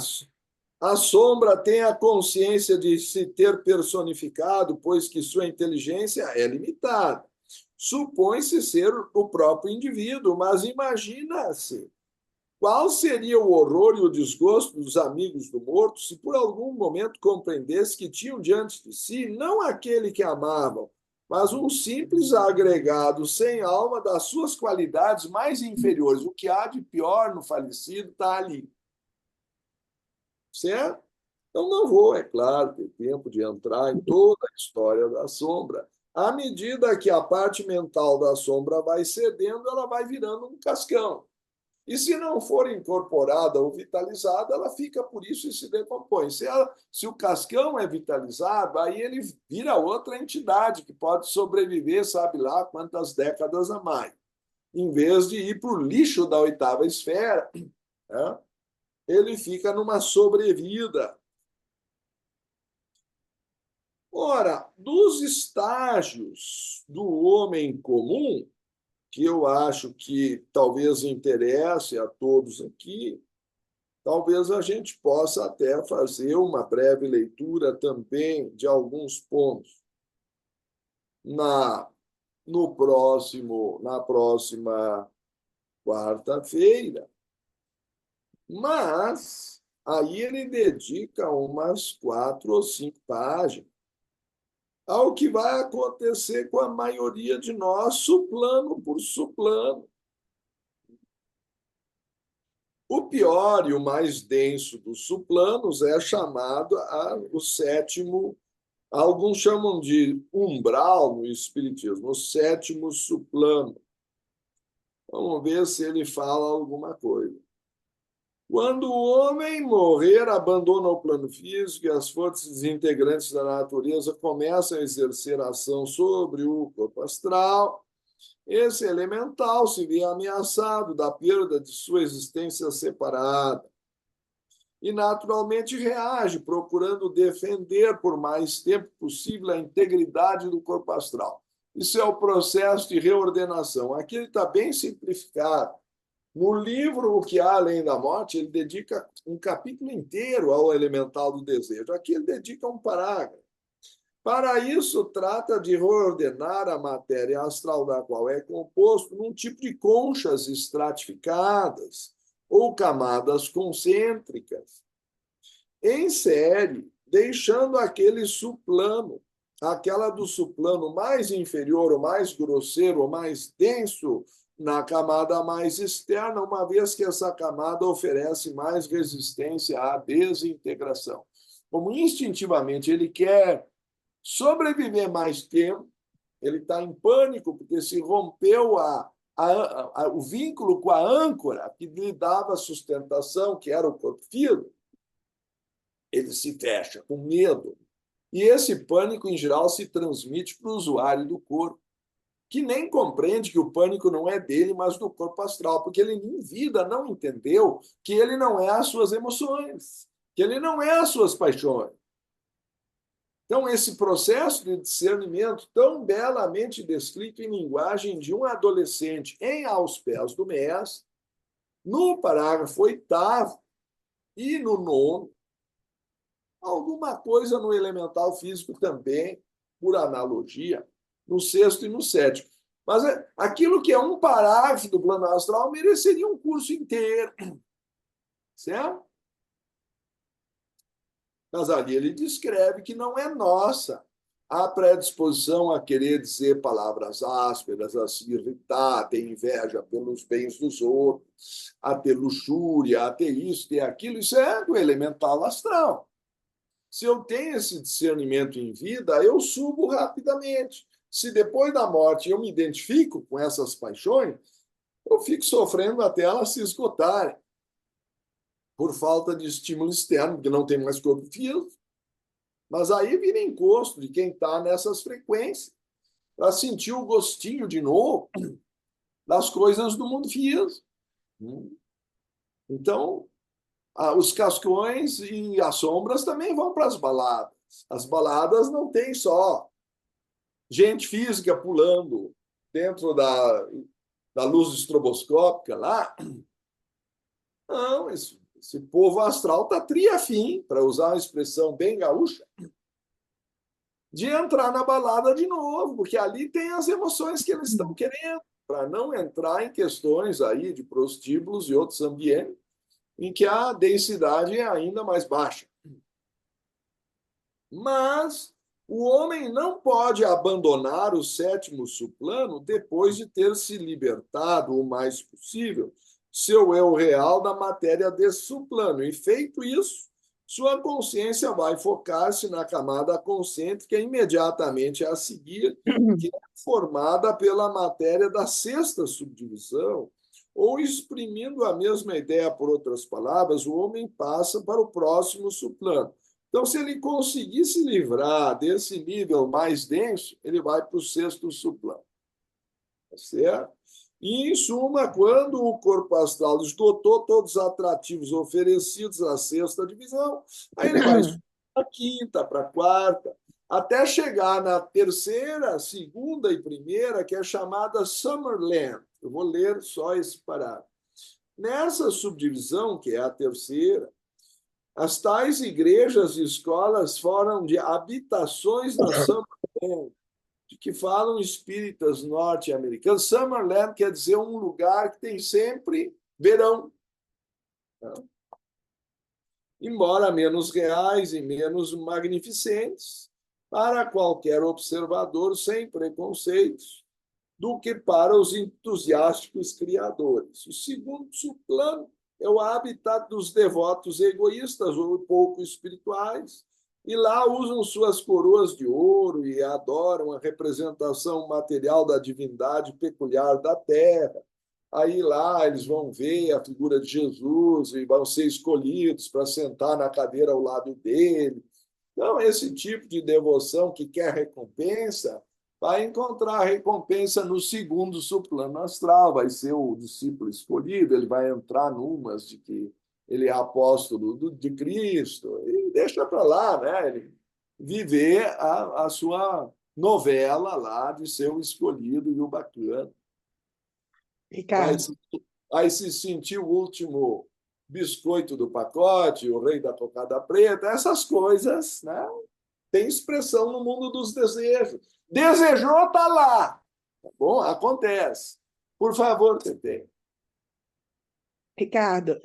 sombra tenha consciência de se ter personificado, pois que sua inteligência é limitada. Supõe-se ser o próprio indivíduo, mas imagina-se qual seria o horror e o desgosto dos amigos do morto se por algum momento compreendesse que tinham diante de si não aquele que amavam, mas um simples agregado sem alma das suas qualidades mais inferiores. O que há de pior no falecido está ali. Certo? Então, não vou, é claro, ter tempo de entrar em toda a história da sombra. À medida que a parte mental da sombra vai cedendo, ela vai virando um cascão. E se não for incorporada ou vitalizada, ela fica por isso e se decompõe. Se o cascão é vitalizado, aí ele vira outra entidade que pode sobreviver, sabe lá quantas décadas a mais, em vez de ir para o lixo da oitava esfera, né? Ele fica numa sobrevida. Ora, dos estágios do homem comum, que eu acho que talvez interesse a todos aqui, talvez a gente possa até fazer uma breve leitura também de alguns pontos na na próxima quarta-feira. Mas aí ele dedica umas 4 ou 5 páginas ao que vai acontecer com a maioria de nós, suplano por suplano. O pior e o mais denso dos suplanos é chamado o sétimo, alguns chamam de umbral no Espiritismo, o sétimo suplano. Vamos ver se ele fala alguma coisa. Quando o homem morrer, abandona o plano físico e as forças integrantes da natureza começam a exercer ação sobre o corpo astral, esse elemental se vê ameaçado da perda de sua existência separada e naturalmente reage, procurando defender por mais tempo possível a integridade do corpo astral. Isso é o processo de reordenação. Aqui ele está bem simplificado. No livro O que há além da morte, ele dedica um capítulo inteiro ao elemental do desejo. Aqui ele dedica um parágrafo. Para isso, trata de reordenar a matéria astral da qual é composto num tipo de conchas estratificadas ou camadas concêntricas, em série, deixando aquele suplano, aquela do suplano mais inferior, ou mais grosseiro, ou mais denso, na camada mais externa, uma vez que essa camada oferece mais resistência à desintegração. Como instintivamente ele quer sobreviver mais tempo, ele está em pânico porque se rompeu o vínculo com a âncora que lhe dava sustentação, que era o corpo físico, ele se fecha com medo. E esse pânico, em geral, se transmite para o usuário do corpo, que nem compreende que o pânico não é dele, mas do corpo astral, porque ele em vida não entendeu que ele não é as suas emoções, que ele não é as suas paixões. Então, esse processo de discernimento, tão belamente descrito em linguagem de um adolescente em Aos Pés do Mestre, no parágrafo 8º e no 9º, alguma coisa no elemental físico também, por analogia, no 6º e no 7º. Mas aquilo que é um parágrafo do plano astral mereceria um curso inteiro, certo? Mas ali ele descreve que não é nossa a predisposição a querer dizer palavras ásperas, a se irritar, a ter inveja pelos bens dos outros, a ter luxúria, a ter isso, ter aquilo. Isso é do elemental astral. Se eu tenho esse discernimento em vida, eu subo rapidamente. Se depois da morte eu me identifico com essas paixões, eu fico sofrendo até elas se esgotarem, por falta de estímulo externo, porque não tem mais corpo físico. Mas aí vira encosto de quem está nessas frequências, para sentir o gostinho de novo das coisas do mundo físico. Então, os cascões e as sombras também vão para as baladas. As baladas não tem só gente física pulando dentro da luz estroboscópica lá. Não, esse povo astral está triafim, para usar uma expressão bem gaúcha, de entrar na balada de novo, porque ali tem as emoções que eles estão querendo, para não entrar em questões aí de prostíbulos e outros ambientes em que a densidade é ainda mais baixa. Mas o homem não pode abandonar o 7º suplano depois de ter se libertado o mais possível seu eu real da matéria desse suplano. E feito isso, sua consciência vai focar-se na camada concêntrica imediatamente a seguir, que é formada pela matéria da 6ª subdivisão, ou exprimindo a mesma ideia por outras palavras, o homem passa para o próximo suplano. Então, se ele conseguir se livrar desse nível mais denso, ele vai para o 6º suplano. Tá certo? E, em suma, quando o corpo astral esgotou todos os atrativos oferecidos à 6ª divisão, aí ele vai para a 5ª, para a 4ª, até chegar na 3ª, 2ª e 1ª, que é chamada Summerland. Eu vou ler só esse parágrafo. Nessa subdivisão, que é a 3ª, as tais igrejas e escolas foram de habitações na Summerland, de que falam espíritas norte-americanos. Summerland quer dizer um lugar que tem sempre verão. Embora menos reais e menos magnificentes, para qualquer observador sem preconceitos, do que para os entusiásticos criadores. O 2º suplano é o habitat dos devotos egoístas ou pouco espirituais. E lá usam suas coroas de ouro e adoram a representação material da divindade peculiar da terra. Aí lá eles vão ver a figura de Jesus e vão ser escolhidos para sentar na cadeira ao lado dele. Então, esse tipo de devoção que quer recompensa vai encontrar recompensa no segundo suplano astral, vai ser o discípulo escolhido, ele vai entrar numas de que ele é apóstolo de Cristo, e deixa para lá, né? Ele viver a sua novela lá de ser o escolhido e o bacana. Aí, Ricardo, aí se sentir o último biscoito do pacote, o rei da cocada preta, essas coisas, né? Tem expressão no mundo dos desejos. Desejou, está lá. Tá bom? Acontece. Por favor, Tete. Ricardo,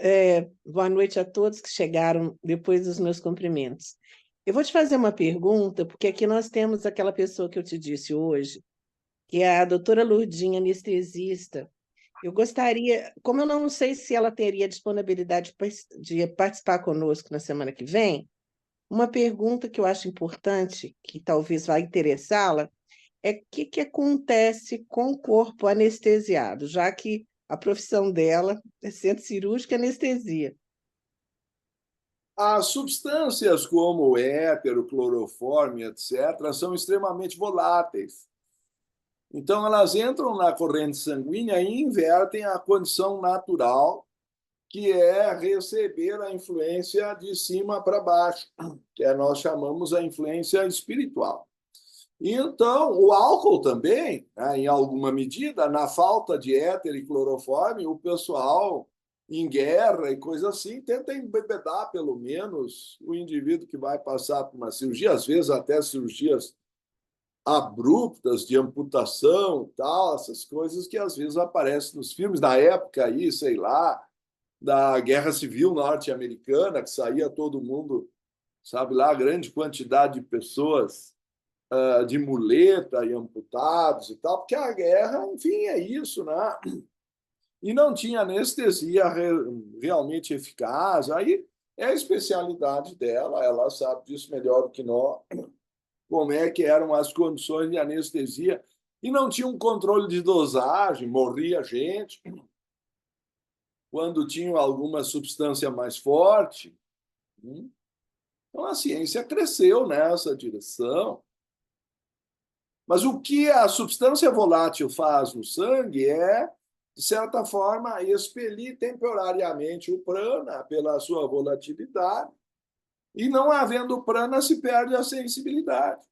boa noite a todos que chegaram depois dos meus cumprimentos. Eu vou te fazer uma pergunta, porque aqui nós temos aquela pessoa que eu te disse hoje, que é a doutora Lourdinha, anestesista. Eu gostaria, como eu não sei se ela teria disponibilidade de participar conosco na semana que vem, uma pergunta que eu acho importante, que talvez vá interessá-la, é o que que acontece com o corpo anestesiado, já que a profissão dela é centro cirúrgico e anestesia. As substâncias como o éter, o cloroformo, etc., são extremamente voláteis. Então, elas entram na corrente sanguínea e invertem a condição natural, que é receber a influência de cima para baixo, que nós chamamos a influência espiritual. Então, o álcool também, né, em alguma medida, na falta de éter e clorofórmio, o pessoal em guerra e coisa assim tenta embebedar pelo menos o indivíduo que vai passar por uma cirurgia, às vezes até cirurgias abruptas de amputação, tal, essas coisas que às vezes aparecem nos filmes da época aí, sei lá, da Guerra Civil norte-americana, que saía todo mundo, sabe lá, grande quantidade de pessoas de muleta e amputados e tal, porque a guerra, enfim, é isso, né? E não tinha anestesia realmente eficaz. Aí é a especialidade dela, ela sabe disso melhor do que nós, como é que eram as condições de anestesia. E não tinha um controle de dosagem, morria gente. Quando tinha alguma substância mais forte. Então a ciência cresceu nessa direção. Mas o que a substância volátil faz no sangue é, de certa forma, expelir temporariamente o prana pela sua volatilidade, e não havendo prana se perde a sensibilidade.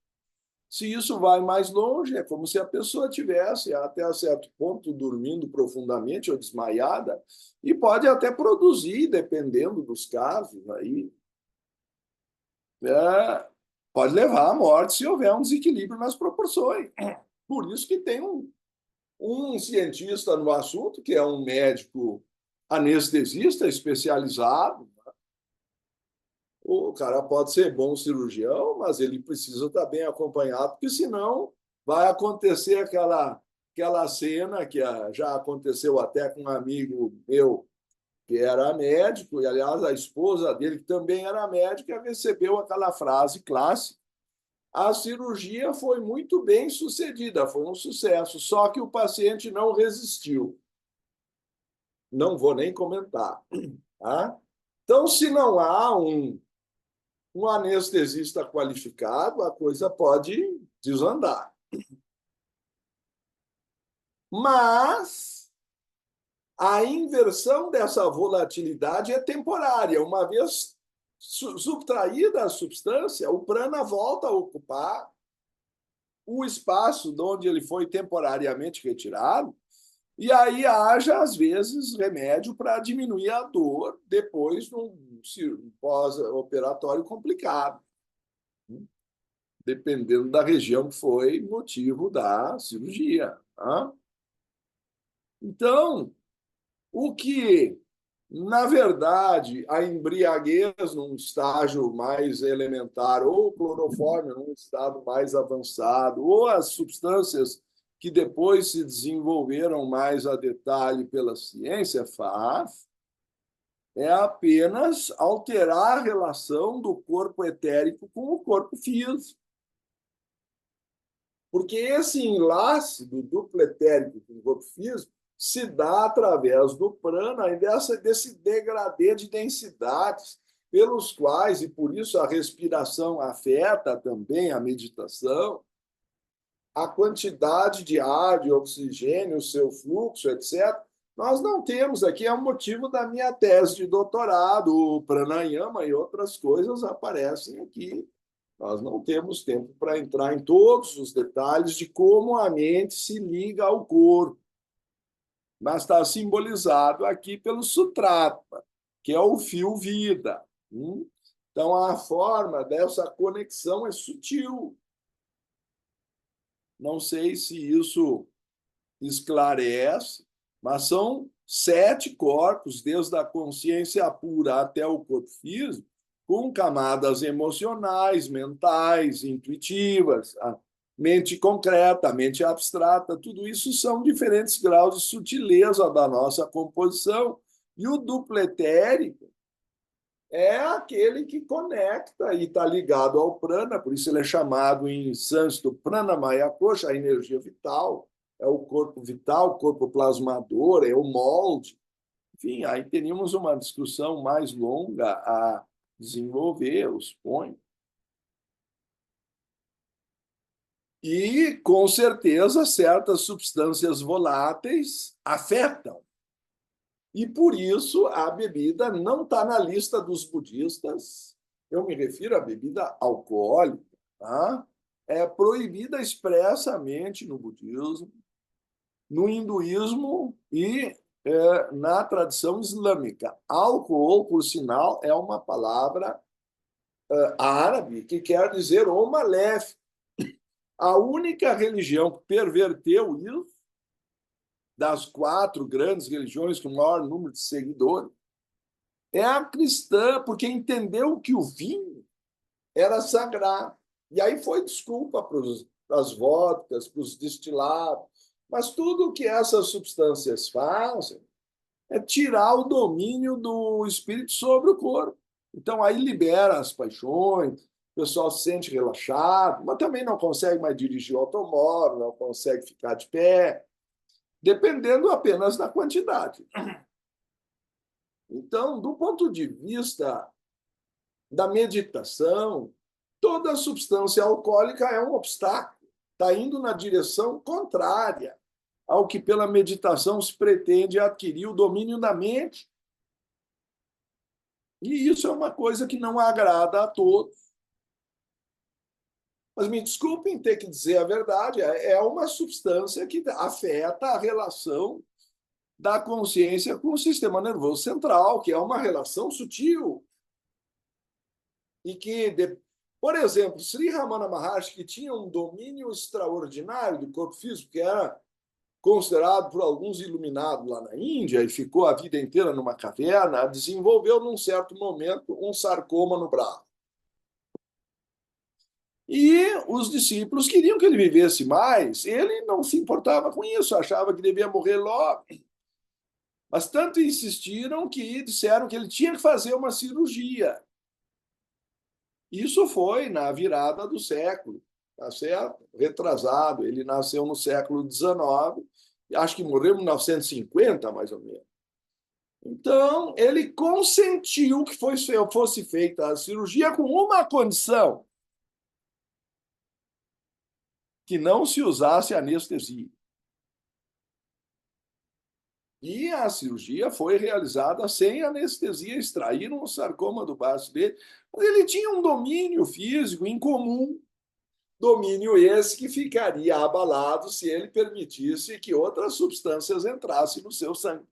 Se isso vai mais longe, é como se a pessoa tivesse, até certo ponto, dormindo profundamente ou desmaiada, e pode até produzir, dependendo dos casos, aí, pode levar à morte se houver um desequilíbrio nas proporções. Por isso que tem um cientista no assunto, que é um médico anestesista especializado. O cara pode ser bom cirurgião, mas ele precisa estar bem acompanhado, porque senão vai acontecer aquela cena que já aconteceu até com um amigo meu que era médico, e aliás a esposa dele, que também era médica, recebeu aquela frase clássica: a cirurgia foi muito bem sucedida, foi um sucesso, só que o paciente não resistiu. Não vou nem comentar. Tá? Então, se não há um anestesista qualificado, a coisa pode desandar. Mas a inversão dessa volatilidade é temporária. Uma vez subtraída a substância, o prana volta a ocupar o espaço de onde ele foi temporariamente retirado, e aí haja, às vezes, remédio para diminuir a dor depois de um pós-operatório complicado, dependendo da região que foi motivo da cirurgia. Tá? Então, o que, na verdade, a embriaguez num estágio mais elementar, ou o clorofórmio num estado mais avançado, ou as substâncias que depois se desenvolveram mais a detalhe pela ciência faz, é apenas alterar a relação do corpo etérico com o corpo físico. Porque esse enlace do duplo etérico com o corpo físico se dá através do prana e desse degradê de densidades, pelos quais, e por isso a respiração afeta também a meditação, a quantidade de ar, de oxigênio, o seu fluxo, etc. Nós não temos aqui, é o motivo da minha tese de doutorado, o pranayama e outras coisas aparecem aqui. Nós não temos tempo para entrar em todos os detalhes de como a mente se liga ao corpo, mas está simbolizado aqui pelo sutrapa, que é o fio vida. Então, a forma dessa conexão é sutil. Não sei se isso esclarece, mas são 7 corpos, desde a consciência pura até o corpo físico, com camadas emocionais, mentais, intuitivas, a mente concreta, a mente abstrata, tudo isso são diferentes graus de sutileza da nossa composição. E o duplo etérico é aquele que conecta e está ligado ao prana, por isso ele é chamado em sânscrito pranamaya kosha, a energia vital, é o corpo vital, o corpo plasmador, é o molde. Enfim, aí teríamos uma discussão mais longa a desenvolver os pontos. E, com certeza, certas substâncias voláteis afetam. E, por isso, a bebida não está na lista dos budistas. Eu me refiro à bebida alcoólica. Tá? É proibida expressamente no budismo, no hinduísmo e na tradição islâmica. Álcool, por sinal, é uma palavra árabe que quer dizer o maléfico. A única religião que perverteu isso, das 4 grandes religiões com o maior número de seguidores, é a cristã, porque entendeu que o vinho era sagrado. E aí foi desculpa para as vodkas, para os destilados. Mas tudo o que essas substâncias fazem é tirar o domínio do espírito sobre o corpo. Então, aí libera as paixões, o pessoal se sente relaxado, mas também não consegue mais dirigir o automóvel, não consegue ficar de pé, dependendo apenas da quantidade. Então, do ponto de vista da meditação, toda substância alcoólica é um obstáculo, está indo na direção contrária ao que pela meditação se pretende adquirir o domínio da mente. E isso é uma coisa que não agrada a todos. Mas me desculpem ter que dizer a verdade, é uma substância que afeta a relação da consciência com o sistema nervoso central, que é uma relação sutil. E que, por exemplo, Sri Ramana Maharshi, que tinha um domínio extraordinário do corpo físico, que era considerado por alguns iluminado lá na Índia e ficou a vida inteira numa caverna, desenvolveu, num certo momento, um sarcoma no braço. E os discípulos queriam que ele vivesse mais, ele não se importava com isso, achava que devia morrer logo. Mas tanto insistiram que disseram que ele tinha que fazer uma cirurgia. Isso foi na virada do século, tá certo? Retrasado. Ele nasceu no século XIX, acho que morreu em 1950, mais ou menos. Então, ele consentiu que fosse feita a cirurgia com uma condição: que não se usasse anestesia. E a cirurgia foi realizada sem anestesia, extraíram o sarcoma do baço dele, mas ele tinha um domínio físico incomum, domínio esse que ficaria abalado se ele permitisse que outras substâncias entrassem no seu sangue.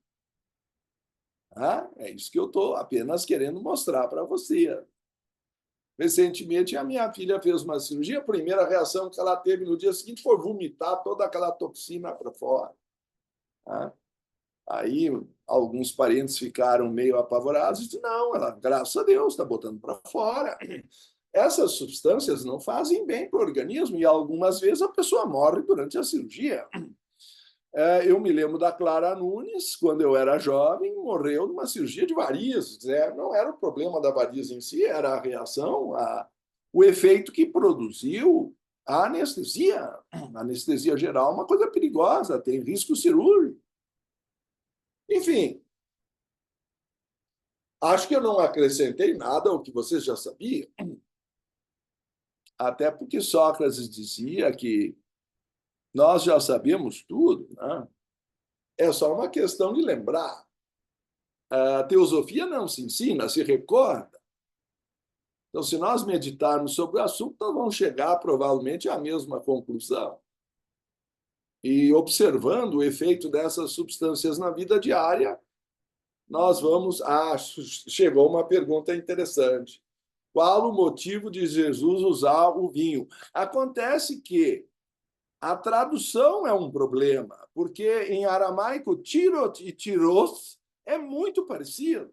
É isso que eu estou apenas querendo mostrar para você. Recentemente, a minha filha fez uma cirurgia, a primeira reação que ela teve no dia seguinte foi vomitar toda aquela toxina para fora. Aí, alguns parentes ficaram meio apavorados e disseram, não, ela, graças a Deus, está botando para fora. Essas substâncias não fazem bem para o organismo e algumas vezes a pessoa morre durante a cirurgia. Eu me lembro da Clara Nunes, quando eu era jovem, morreu numa cirurgia de varizes. Não era o problema da varize em si, era a reação, o efeito que produziu a anestesia. A anestesia geral é uma coisa perigosa, tem risco cirúrgico. Enfim, acho que eu não acrescentei nada ao que vocês já sabiam, até porque Sócrates dizia que nós já sabemos tudo, né? É só uma questão de lembrar. A teosofia não se ensina, se recorda. Então, se nós meditarmos sobre o assunto, nós vamos chegar provavelmente à mesma conclusão. E observando o efeito dessas substâncias na vida diária, nós vamos. Chegou uma pergunta interessante. Qual o motivo de Jesus usar o vinho? Acontece que a tradução é um problema, porque em aramaico, tirot e tiros é muito parecido.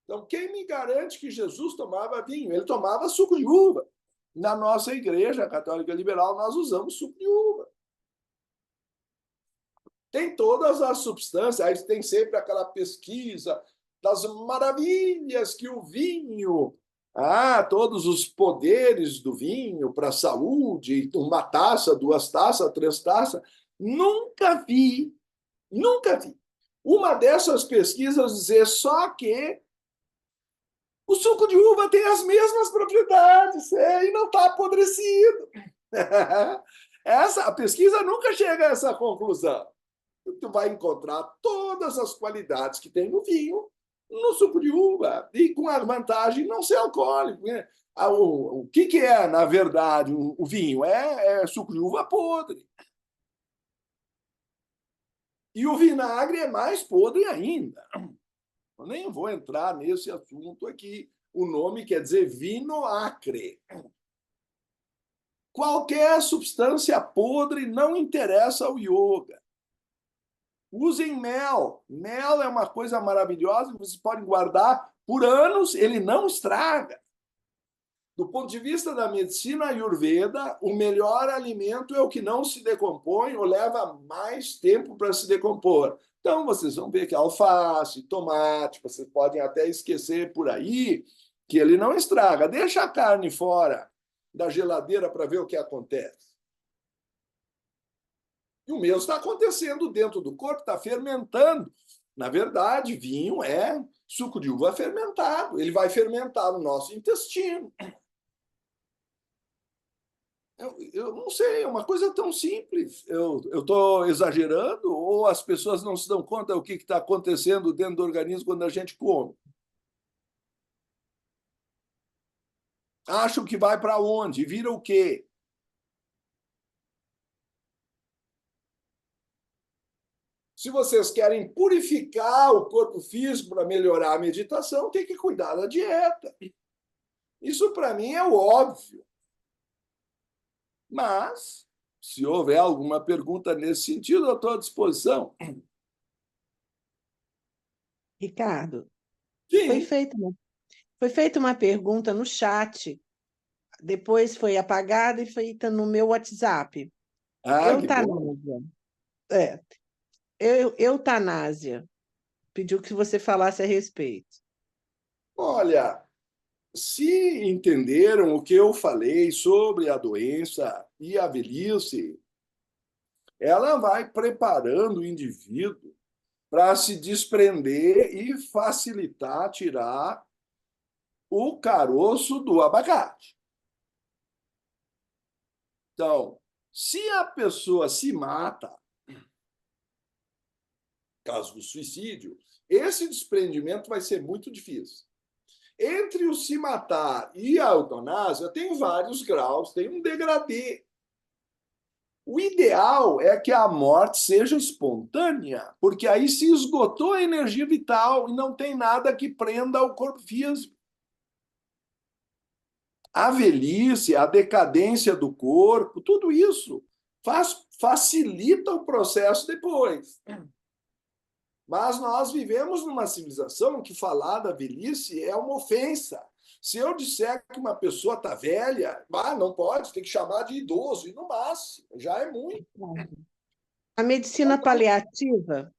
Então, quem me garante que Jesus tomava vinho? Ele tomava suco de uva. Na nossa igreja católica liberal, nós usamos suco de uva. Tem todas as substâncias, aí tem sempre aquela pesquisa das maravilhas que o vinho, todos os poderes do vinho para a saúde, uma taça, duas taças, três taças. Nunca vi uma dessas pesquisas dizer só que o suco de uva tem as mesmas propriedades e não está apodrecido. A pesquisa nunca chega a essa conclusão. Tu vai encontrar todas as qualidades que tem no vinho no suco de uva, e com a vantagem de não ser alcoólico. Né? O que é, na verdade, o vinho? É suco de uva podre. E o vinagre é mais podre ainda. Eu nem vou entrar nesse assunto aqui. O nome quer dizer vinho acre. Qualquer substância podre não interessa ao yoga. Usem mel. Mel é uma coisa maravilhosa que vocês podem guardar por anos, ele não estraga. Do ponto de vista da medicina ayurveda, o melhor alimento é o que não se decompõe ou leva mais tempo para se decompor. Então, vocês vão ver que alface, tomate, vocês podem até esquecer por aí que ele não estraga. Deixa a carne fora da geladeira para ver o que acontece. E o mesmo está acontecendo dentro do corpo, está fermentando. Na verdade, vinho é suco de uva fermentado. Ele vai fermentar no nosso intestino. Eu não sei, é uma coisa tão simples. Eu estou exagerando ou as pessoas não se dão conta do que está acontecendo dentro do organismo quando a gente come? Acham que vai para onde? Vira o quê? Se vocês querem purificar o corpo físico para melhorar a meditação, tem que cuidar da dieta. Isso, para mim, é o óbvio. Mas, se houver alguma pergunta nesse sentido, eu estou à disposição. Ricardo, foi Sim. feita uma pergunta no chat, depois foi apagada e feita no meu WhatsApp. Que bom. Eutanásia. Eutanásia. Pediu que você falasse a respeito. Olha, se entenderam o que eu falei sobre a doença e a velhice, ela vai preparando o indivíduo para se desprender e facilitar tirar o caroço do abacate. Então, se a pessoa se mata, caso do suicídio, esse desprendimento vai ser muito difícil. Entre o se matar e a eutanásia, tem vários graus, tem um degradê. O ideal é que a morte seja espontânea, porque aí se esgotou a energia vital e não tem nada que prenda o corpo físico. A velhice, a decadência do corpo, tudo isso facilita o processo depois. Mas nós vivemos numa civilização que falar da velhice é uma ofensa. Se eu disser que uma pessoa está velha, não pode, tem que chamar de idoso, e no máximo, já é muito. A medicina paliativa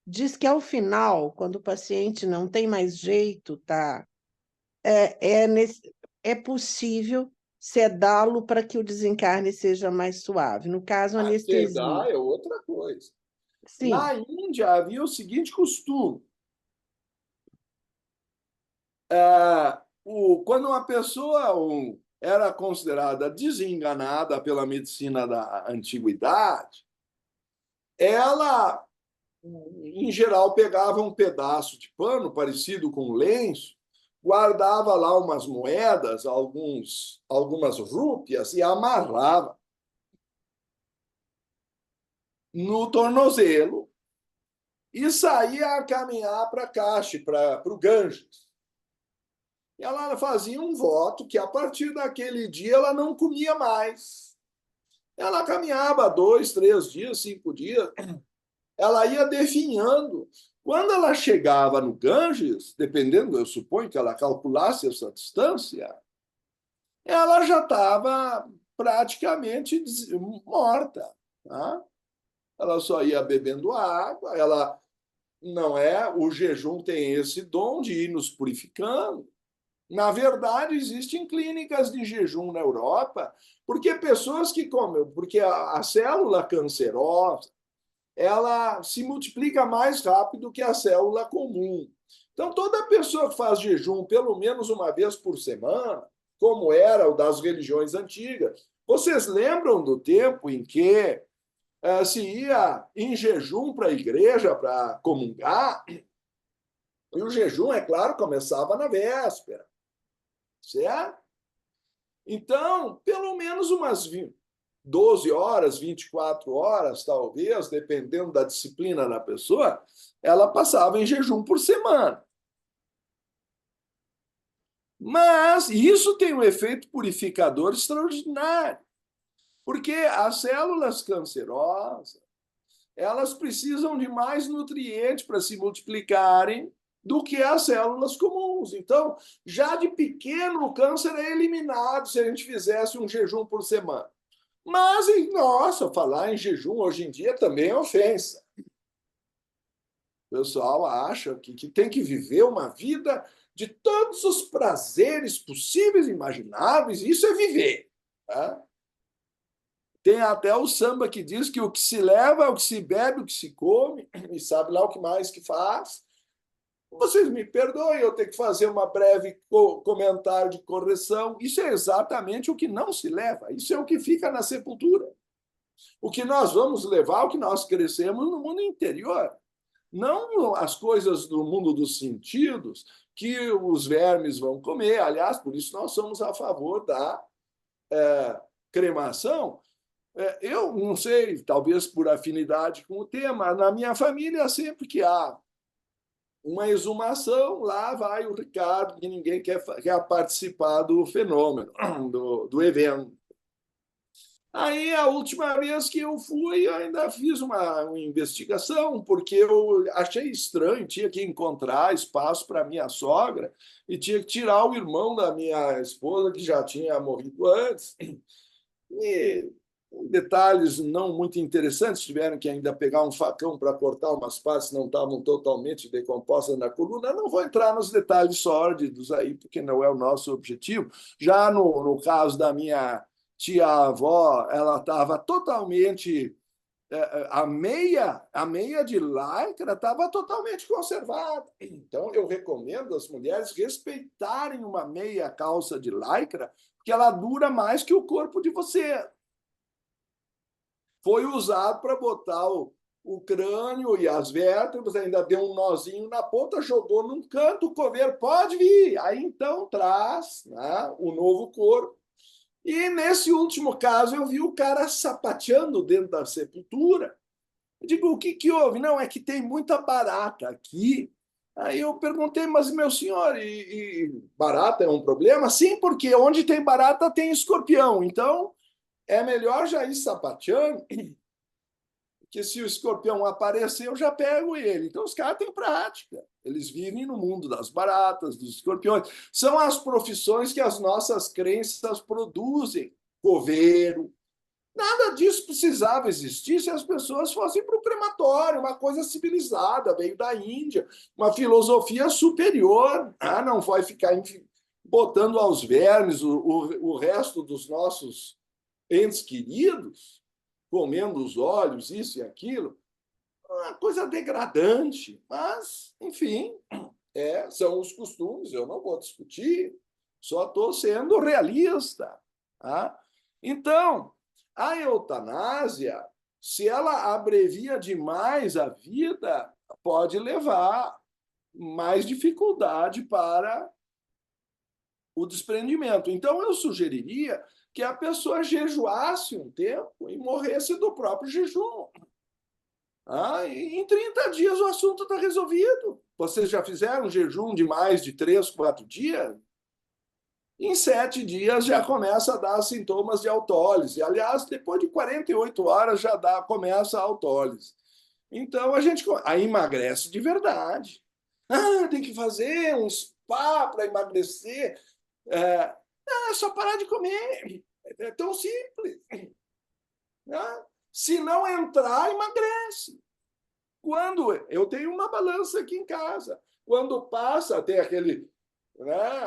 diz que, ao final, quando o paciente não tem mais jeito, tá, é possível sedá-lo para que o desencarne seja mais suave. No caso, A anestesia. sedar é outra coisa. Sim, Na Índia havia o seguinte costume: quando uma pessoa era considerada desenganada pela medicina da antiguidade, ela, em geral, pegava um pedaço de pano parecido com um lenço, guardava lá umas moedas, algumas rúpias e amarrava no tornozelo e saía a caminhar para Kashi, para o Ganges. E ela fazia um voto que, a partir daquele dia, ela não comia mais. Ela caminhava 2, 3 dias, 5 dias, ela ia definhando. Quando ela chegava no Ganges, dependendo, eu suponho que ela calculasse essa distância, ela já estava praticamente morta. Tá? Ela só ia bebendo água, ela não é. O jejum tem esse dom de ir nos purificando. Na verdade, existem clínicas de jejum na Europa, porque pessoas que comem, porque a célula cancerosa, ela se multiplica mais rápido que a célula comum. Então, toda pessoa que faz jejum pelo menos uma vez por semana, como era o das religiões antigas, vocês lembram do tempo em que se ia em jejum para a igreja para comungar? E o jejum, é claro, começava na véspera, certo? Então, pelo menos umas 12 horas, 24 horas, talvez, dependendo da disciplina da pessoa, ela passava em jejum por semana. Mas isso tem um efeito purificador extraordinário, porque as células cancerosas, elas precisam de mais nutrientes para se multiplicarem do que as células comuns. Então, já de pequeno, o câncer é eliminado se a gente fizesse um jejum por semana. Mas, nossa, falar em jejum hoje em dia também é ofensa. O pessoal acha que tem que viver uma vida de todos os prazeres possíveis e imagináveis. Isso é viver. Tá? Tem até o samba que diz que o que se leva é o que se bebe, o que se come, e sabe lá o que mais que faz. Vocês me perdoem, eu tenho que fazer uma breve comentário de correção. Isso é exatamente o que não se leva. Isso é o que fica na sepultura. O que nós vamos levar, o que nós crescemos no mundo interior. Não as coisas do mundo dos sentidos que os vermes vão comer. Aliás, por isso nós somos a favor da cremação. Eu não sei, talvez por afinidade com o tema, na minha família, sempre que há uma exumação, lá vai o Ricardo, que ninguém quer participar do fenômeno, do evento. Aí, a última vez que eu fui, eu ainda fiz uma investigação, porque eu achei estranho, tinha que encontrar espaço para minha sogra e tinha que tirar o irmão da minha esposa, que já tinha morrido antes. E detalhes não muito interessantes, tiveram que ainda pegar um facão para cortar umas partes que não estavam totalmente decompostas na coluna. Eu não vou entrar nos detalhes sórdidos aí, porque não é o nosso objetivo. Já no caso da minha tia-avó, ela estava totalmente. A meia de lycra estava totalmente conservada. Então, eu recomendo às mulheres respeitarem uma meia calça de lycra, porque ela dura mais que o corpo de você. Foi usado para botar o crânio e as vértebras, ainda deu um nozinho na ponta, jogou num canto, o coveiro pode vir. Aí então traz, né, o novo corpo. E nesse último caso eu vi o cara sapateando dentro da sepultura. Eu digo, o que que houve? Não, é que tem muita barata aqui. Aí eu perguntei, mas meu senhor, e barata é um problema? Sim, porque onde tem barata tem escorpião. Então é melhor já ir sapateando, que se o escorpião aparecer, eu já pego ele. Então, os caras têm prática. Eles vivem no mundo das baratas, dos escorpiões. São as profissões que as nossas crenças produzem. Coveiro, Nada disso precisava existir se as pessoas fossem para o crematório, uma coisa civilizada, veio da Índia, uma filosofia superior. Não vai ficar botando aos vermes o resto dos nossos entes queridos, comendo os olhos, isso e aquilo. Uma coisa degradante, mas, enfim, são os costumes, eu não vou discutir, só estou sendo realista. Tá? Então, a eutanásia, se ela abrevia demais a vida, pode levar mais dificuldade para o desprendimento. Então, eu sugeriria que a pessoa jejuasse um tempo e morresse do próprio jejum. E em 30 dias o assunto está resolvido. Vocês já fizeram um jejum de mais de 3, 4 dias? Em 7 dias já começa a dar sintomas de autólise. Aliás, depois de 48 horas já começa a autólise. Então a gente aí emagrece de verdade. Tem que fazer um spa para emagrecer. É só parar de comer. É tão simples. Se não entrar, emagrece. Quando eu tenho uma balança aqui em casa, quando passa até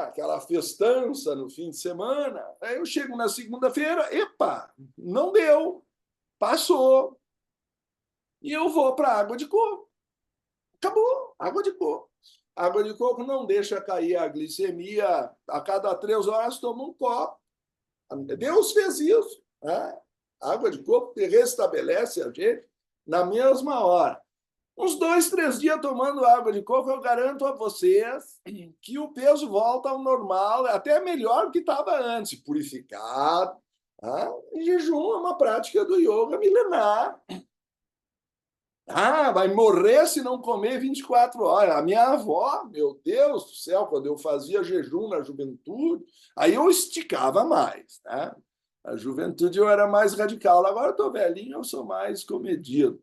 aquela festança no fim de semana, aí eu chego na segunda-feira, epa, não deu, passou, e eu vou para a água de coco. Acabou, água de coco. Água de coco não deixa cair a glicemia, a cada 3 horas toma um copo. Deus fez isso. Água de coco restabelece a gente na mesma hora. Uns 2, 3 dias tomando água de coco, eu garanto a vocês que o peso volta ao normal, até melhor do que estava antes, purificado. E jejum é uma prática do yoga milenar. Vai morrer se não comer 24 horas. A minha avó, meu Deus do céu, quando eu fazia jejum na juventude, aí eu esticava mais. Né? Na juventude eu era mais radical. Agora eu estou velhinho, eu sou mais comedido.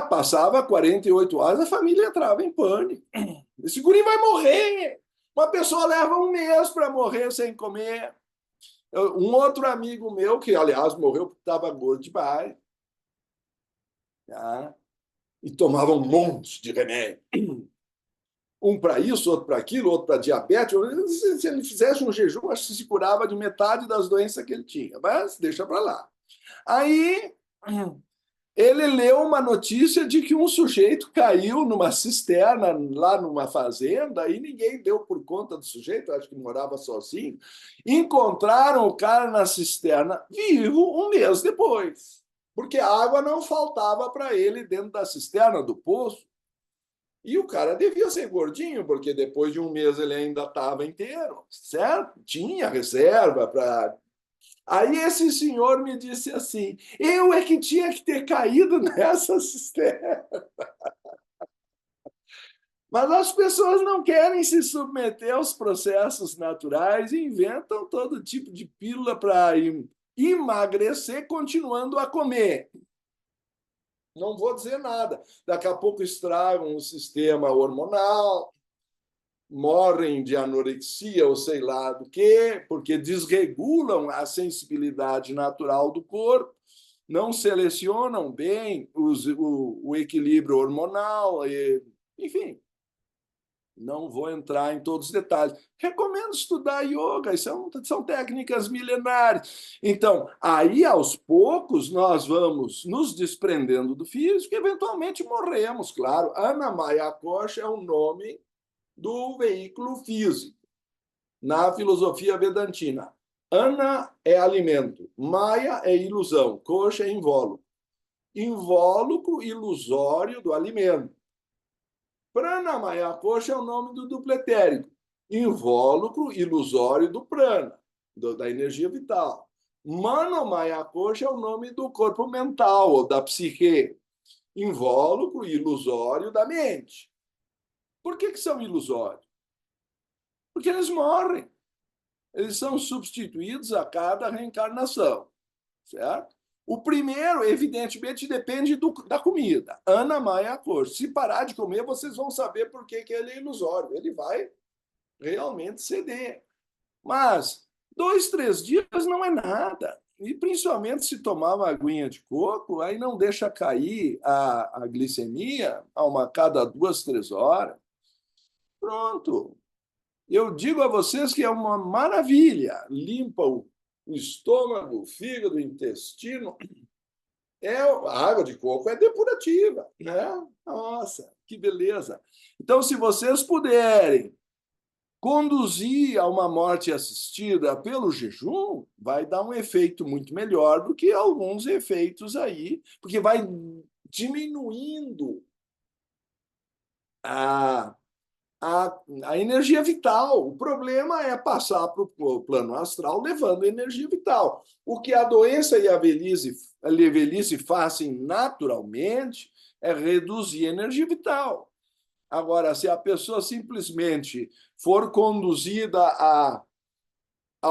Passava 48 horas, a família entrava em pânico. Esse guri vai morrer. Uma pessoa leva 1 mês para morrer sem comer. Um outro amigo meu, que aliás morreu porque estava gordo demais, e tomava um monte de remédio. Um para isso, outro para aquilo, outro para diabetes. Se ele fizesse um jejum, acho que se curava de metade das doenças que ele tinha. Mas deixa para lá. Aí ele leu uma notícia de que um sujeito caiu numa cisterna lá numa fazenda e ninguém deu por conta do sujeito, acho que morava sozinho. Encontraram o cara na cisterna vivo 1 mês depois, porque a água não faltava para ele dentro da cisterna do poço. E o cara devia ser gordinho, porque depois de 1 mês ele ainda estava inteiro, certo? Tinha reserva para. Aí esse senhor me disse assim: eu é que tinha que ter caído nessa cisterna. Mas as pessoas não querem se submeter aos processos naturais e inventam todo tipo de pílula para emagrecer continuando a comer. Não vou dizer nada. Daqui a pouco estragam o sistema hormonal, morrem de anorexia ou sei lá do quê, porque desregulam a sensibilidade natural do corpo, não selecionam bem o equilíbrio hormonal, enfim. Não vou entrar em todos os detalhes. Recomendo estudar yoga, são técnicas milenares. Então, aí, aos poucos, nós vamos nos desprendendo do físico e, eventualmente, morremos, claro. Annamaya Kosha é o nome do veículo físico na filosofia vedantina. Ana é alimento, Maya é ilusão, Kosha é invólucro. Invólucro ilusório do alimento. Pranamaya Kosha é o nome do duplo etérico, invólucro ilusório do prana, da energia vital. Manomaya Kosha é o nome do corpo mental, ou da psique, invólucro ilusório da mente. Por que são ilusórios? Porque eles morrem. Eles são substituídos a cada reencarnação, certo? O primeiro, evidentemente, depende da comida. Annamaya Kosha. Se parar de comer, vocês vão saber por que ele é ilusório. Ele vai realmente ceder. Mas 2, 3 dias não é nada. E principalmente se tomar uma aguinha de coco, aí não deixa cair a glicemia cada 2, 3 horas. Pronto. Eu digo a vocês que é uma maravilha. Limpa o estômago, o fígado, o intestino. A água de coco é depurativa, né? Nossa, que beleza. Então, se vocês puderem conduzir a uma morte assistida pelo jejum, vai dar um efeito muito melhor do que alguns efeitos aí, porque vai diminuindo a, a energia vital. O problema é passar para o plano astral levando energia vital. O que a doença e a velhice fazem naturalmente é reduzir a energia vital. Agora, se a pessoa simplesmente for conduzida a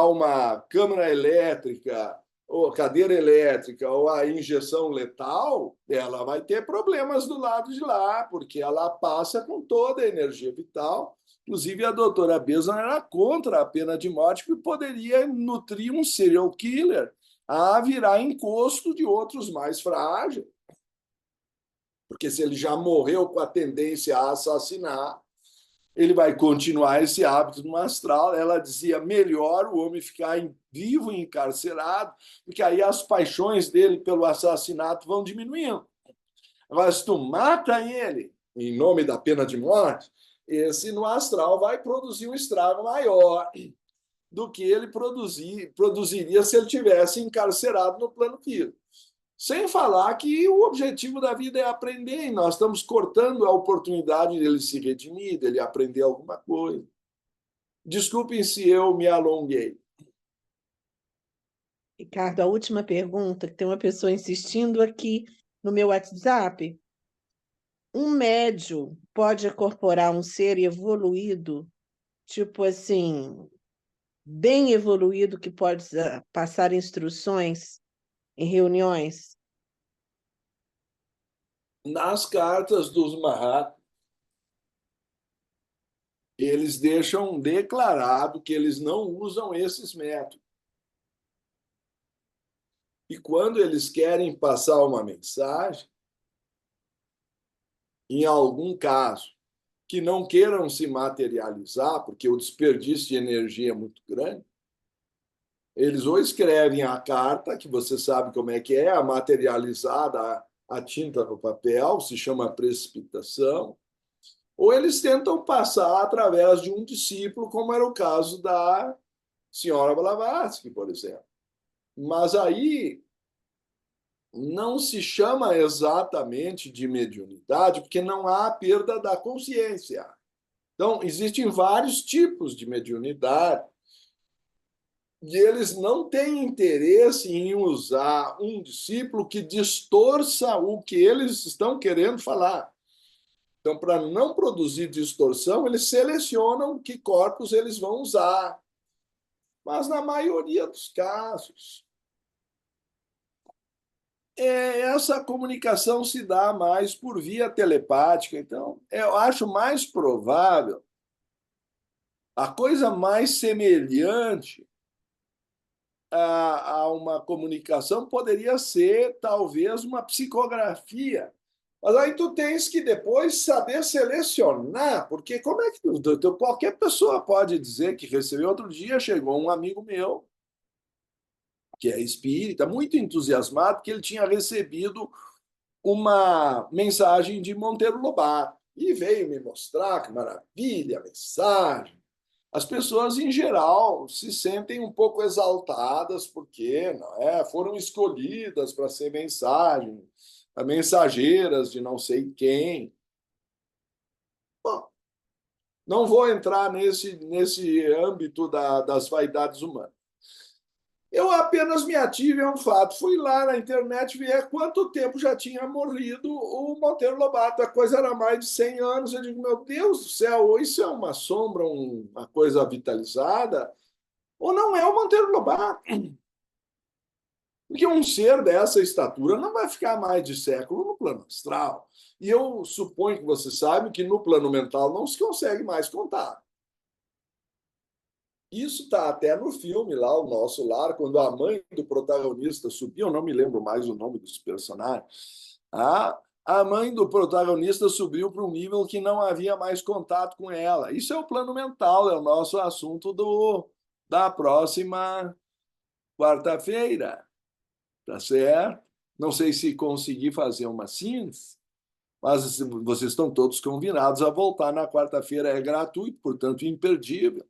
uma câmara elétrica, ou cadeira elétrica, ou a injeção letal, ela vai ter problemas do lado de lá, porque ela passa com toda a energia vital. Inclusive, a doutora Besman era contra a pena de morte, porque poderia nutrir um serial killer a virar encosto de outros mais frágeis. Porque se ele já morreu com a tendência a assassinar, ele vai continuar esse hábito no astral. Ela dizia, melhor o homem ficar vivo e encarcerado, porque aí as paixões dele pelo assassinato vão diminuindo. Agora, se tu mata ele em nome da pena de morte, esse no astral vai produzir um estrago maior do que ele produziria se ele tivesse encarcerado no plano físico. Sem falar que o objetivo da vida é aprender, e nós estamos cortando a oportunidade dele se redimir, dele aprender alguma coisa. Desculpem se eu me alonguei. Ricardo, a última pergunta, que tem uma pessoa insistindo aqui no meu WhatsApp. Um médio pode incorporar um ser evoluído, tipo assim, bem evoluído, que pode passar instruções em reuniões? Nas cartas dos Mahatmas, eles deixam declarado que eles não usam esses métodos. E quando eles querem passar uma mensagem, em algum caso, que não queiram se materializar, porque o desperdício de energia é muito grande, eles ou escrevem a carta, que você sabe como é que é, a materializada, a tinta no papel, se chama precipitação, ou eles tentam passar através de um discípulo, como era o caso da senhora Blavatsky, por exemplo. Mas aí não se chama exatamente de mediunidade, porque não há perda da consciência. Então, existem vários tipos de mediunidade, e eles não têm interesse em usar um discípulo que distorça o que eles estão querendo falar. Então, para não produzir distorção, eles selecionam que corpos eles vão usar. Mas, na maioria dos casos, essa comunicação se dá mais por via telepática. Então, eu acho mais provável, a coisa mais semelhante a uma comunicação poderia ser, talvez, uma psicografia. Mas aí tu tens que depois saber selecionar, porque como é que qualquer pessoa pode dizer que recebeu? Outro dia chegou um amigo meu, que é espírita, muito entusiasmado, que ele tinha recebido uma mensagem de Monteiro Lobato e veio me mostrar que maravilha a mensagem. As pessoas, em geral, se sentem um pouco exaltadas porque não é, foram escolhidas para ser mensageiras de não sei quem. Bom, não vou entrar nesse âmbito das vaidades humanas. Eu apenas me ative a um fato. Fui lá na internet ver quanto tempo já tinha morrido o Monteiro Lobato. A coisa era mais de 100 anos. Eu digo, meu Deus do céu, ou isso é uma sombra, uma coisa vitalizada, ou não é o Monteiro Lobato. Porque um ser dessa estatura não vai ficar mais de século no plano astral. E eu suponho que você sabe que no plano mental não se consegue mais contar. Isso está até no filme lá, O Nosso Lar, quando a mãe do protagonista subiu, eu não me lembro mais o nome dos personagens. A mãe do protagonista subiu para um nível que não havia mais contato com ela. Isso é o plano mental, é o nosso assunto da próxima quarta-feira, tá certo? Não sei se consegui fazer uma síntese, mas vocês estão todos convidados a voltar na quarta-feira, é gratuito, portanto, imperdível.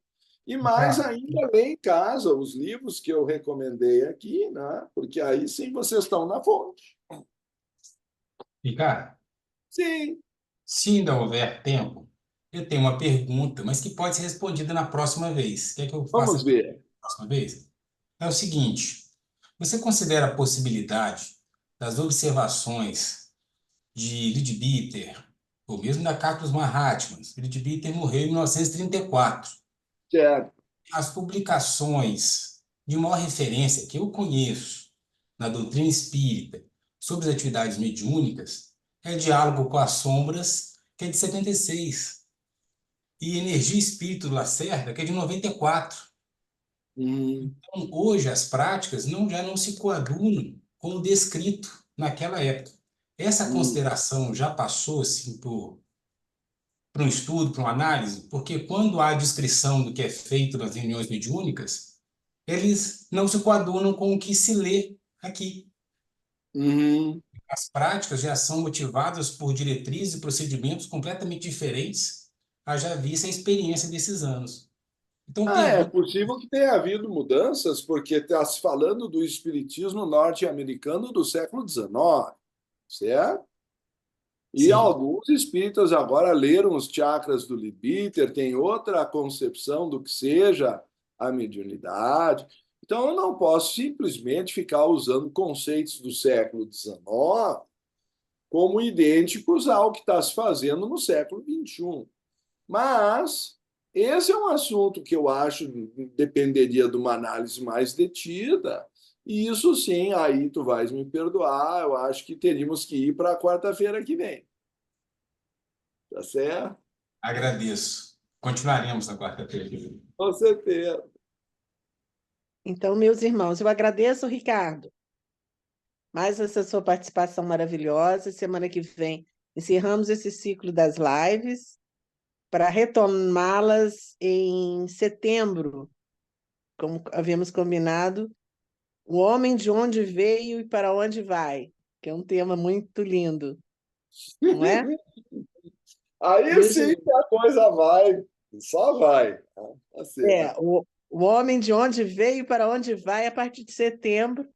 E mais Ricardo, ainda, ler em casa os livros que eu recomendei aqui, né? Porque aí sim vocês estão na fonte. Ricardo, Sim, se ainda houver tempo, eu tenho uma pergunta, mas que pode ser respondida na próxima vez. Quer que eu faça vamos a pergunta ver. na próxima vez? É o seguinte: você considera a possibilidade das observações de Leadbeater, ou mesmo da Carlos Mahatmas? Leadbeater morreu em 1934. Certo. As publicações de maior referência que eu conheço na doutrina espírita sobre as atividades mediúnicas é Diálogo com as Sombras, que é de 76, e Energia e Espírito do Lacerda, que é de 94. Hum, Então, hoje, as práticas já não se coadunam com o descrito naquela época. Essa hum, consideração já passou assim, para um estudo, para uma análise, porque quando há descrição do que é feito nas reuniões mediúnicas, eles não se coadunam com o que se lê aqui. hum. As práticas já são motivadas por diretrizes e procedimentos completamente diferentes, haja vista a experiência desses anos. Então, É pergunto, possível que tenha havido mudanças, porque está se falando do espiritismo norte-americano do século XIX, certo? E sim, alguns espíritas agora leram os chakras do Libiter, têm outra concepção do que seja a mediunidade. Então, eu não posso simplesmente ficar usando conceitos do século XIX como idênticos ao que está se fazendo no século XXI. Mas esse é um assunto que eu acho que dependeria de uma análise mais detida. E isso sim, aí tu vais me perdoar, eu acho que teríamos que ir para a quarta-feira que vem. Tá certo? agradeço. Continuaremos na quarta-feira. Com certeza. Então, meus irmãos, eu agradeço, Ricardo, mais essa sua participação maravilhosa. Semana que vem encerramos esse ciclo das lives para retomá-las em setembro, como havíamos combinado. O homem de onde veio e para onde vai, que é um tema muito lindo, não é? Aí Meus sim que a coisa vai, só vai. Tá É, certo. o homem de onde veio e para onde vai, a partir de setembro,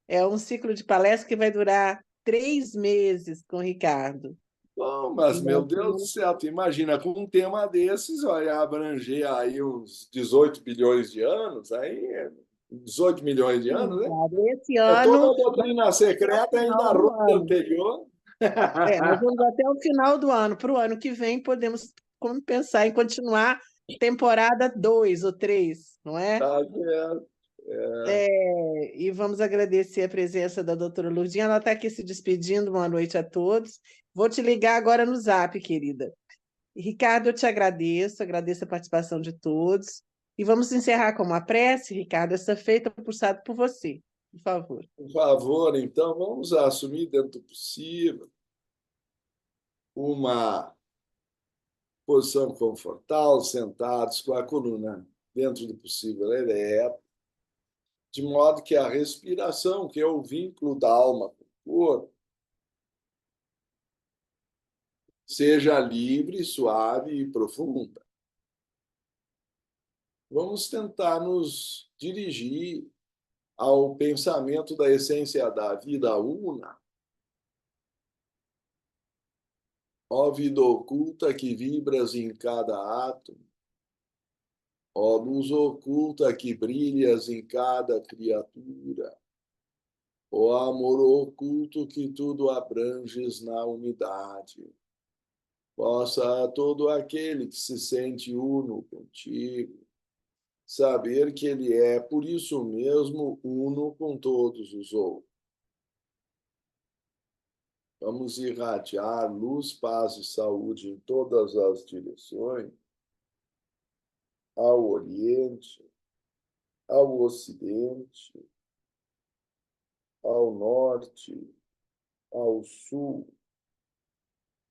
é um ciclo de palestra que vai durar 3 meses com o Ricardo. Bom, E mas, meu nós Deus do vamos- céu, tu imagina, com um tema desses, vai abranger aí uns 18 bilhões de anos, aí 18 milhões de Sim, anos, né? Ricardo, esse É toda ano a vamos doutrina até o secreta final ainda do russa ano. anterior. Nós vamos até o final do ano. Para o ano que vem, podemos pensar em continuar temporada 2 ou 3, não é? Tá certo. E vamos agradecer a presença da doutora Lourdinha. Ela está aqui se despedindo. Boa noite a todos. Vou te ligar agora no Zap, querida. Ricardo, eu te agradeço a participação de todos. E vamos encerrar com uma prece, Ricardo, essa feita pulsada por você, por favor. Por favor, então, vamos assumir dentro do possível uma posição confortável, sentados, com a coluna dentro do possível ereta, de modo que a respiração, que é o vínculo da alma com o corpo, seja livre, suave e profunda. Vamos tentar nos dirigir ao pensamento da essência da vida una, ó vida oculta que vibras em cada átomo, ó luz oculta que brilhas em cada criatura, ó amor oculto que tudo abranges na unidade. Possa todo aquele que se sente uno contigo saber que ele é, por isso mesmo, uno com todos os outros. Vamos irradiar luz, paz e saúde em todas as direções, ao Oriente, ao ocidente, ao norte, ao sul,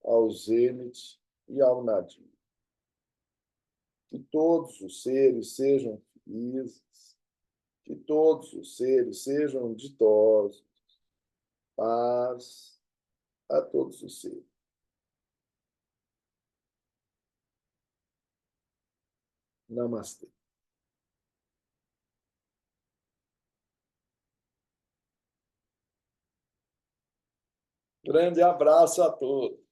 ao zênite e ao nadir. Que todos os seres sejam felizes, que todos os seres sejam ditosos, paz a todos os seres. Namastê. Grande abraço a todos.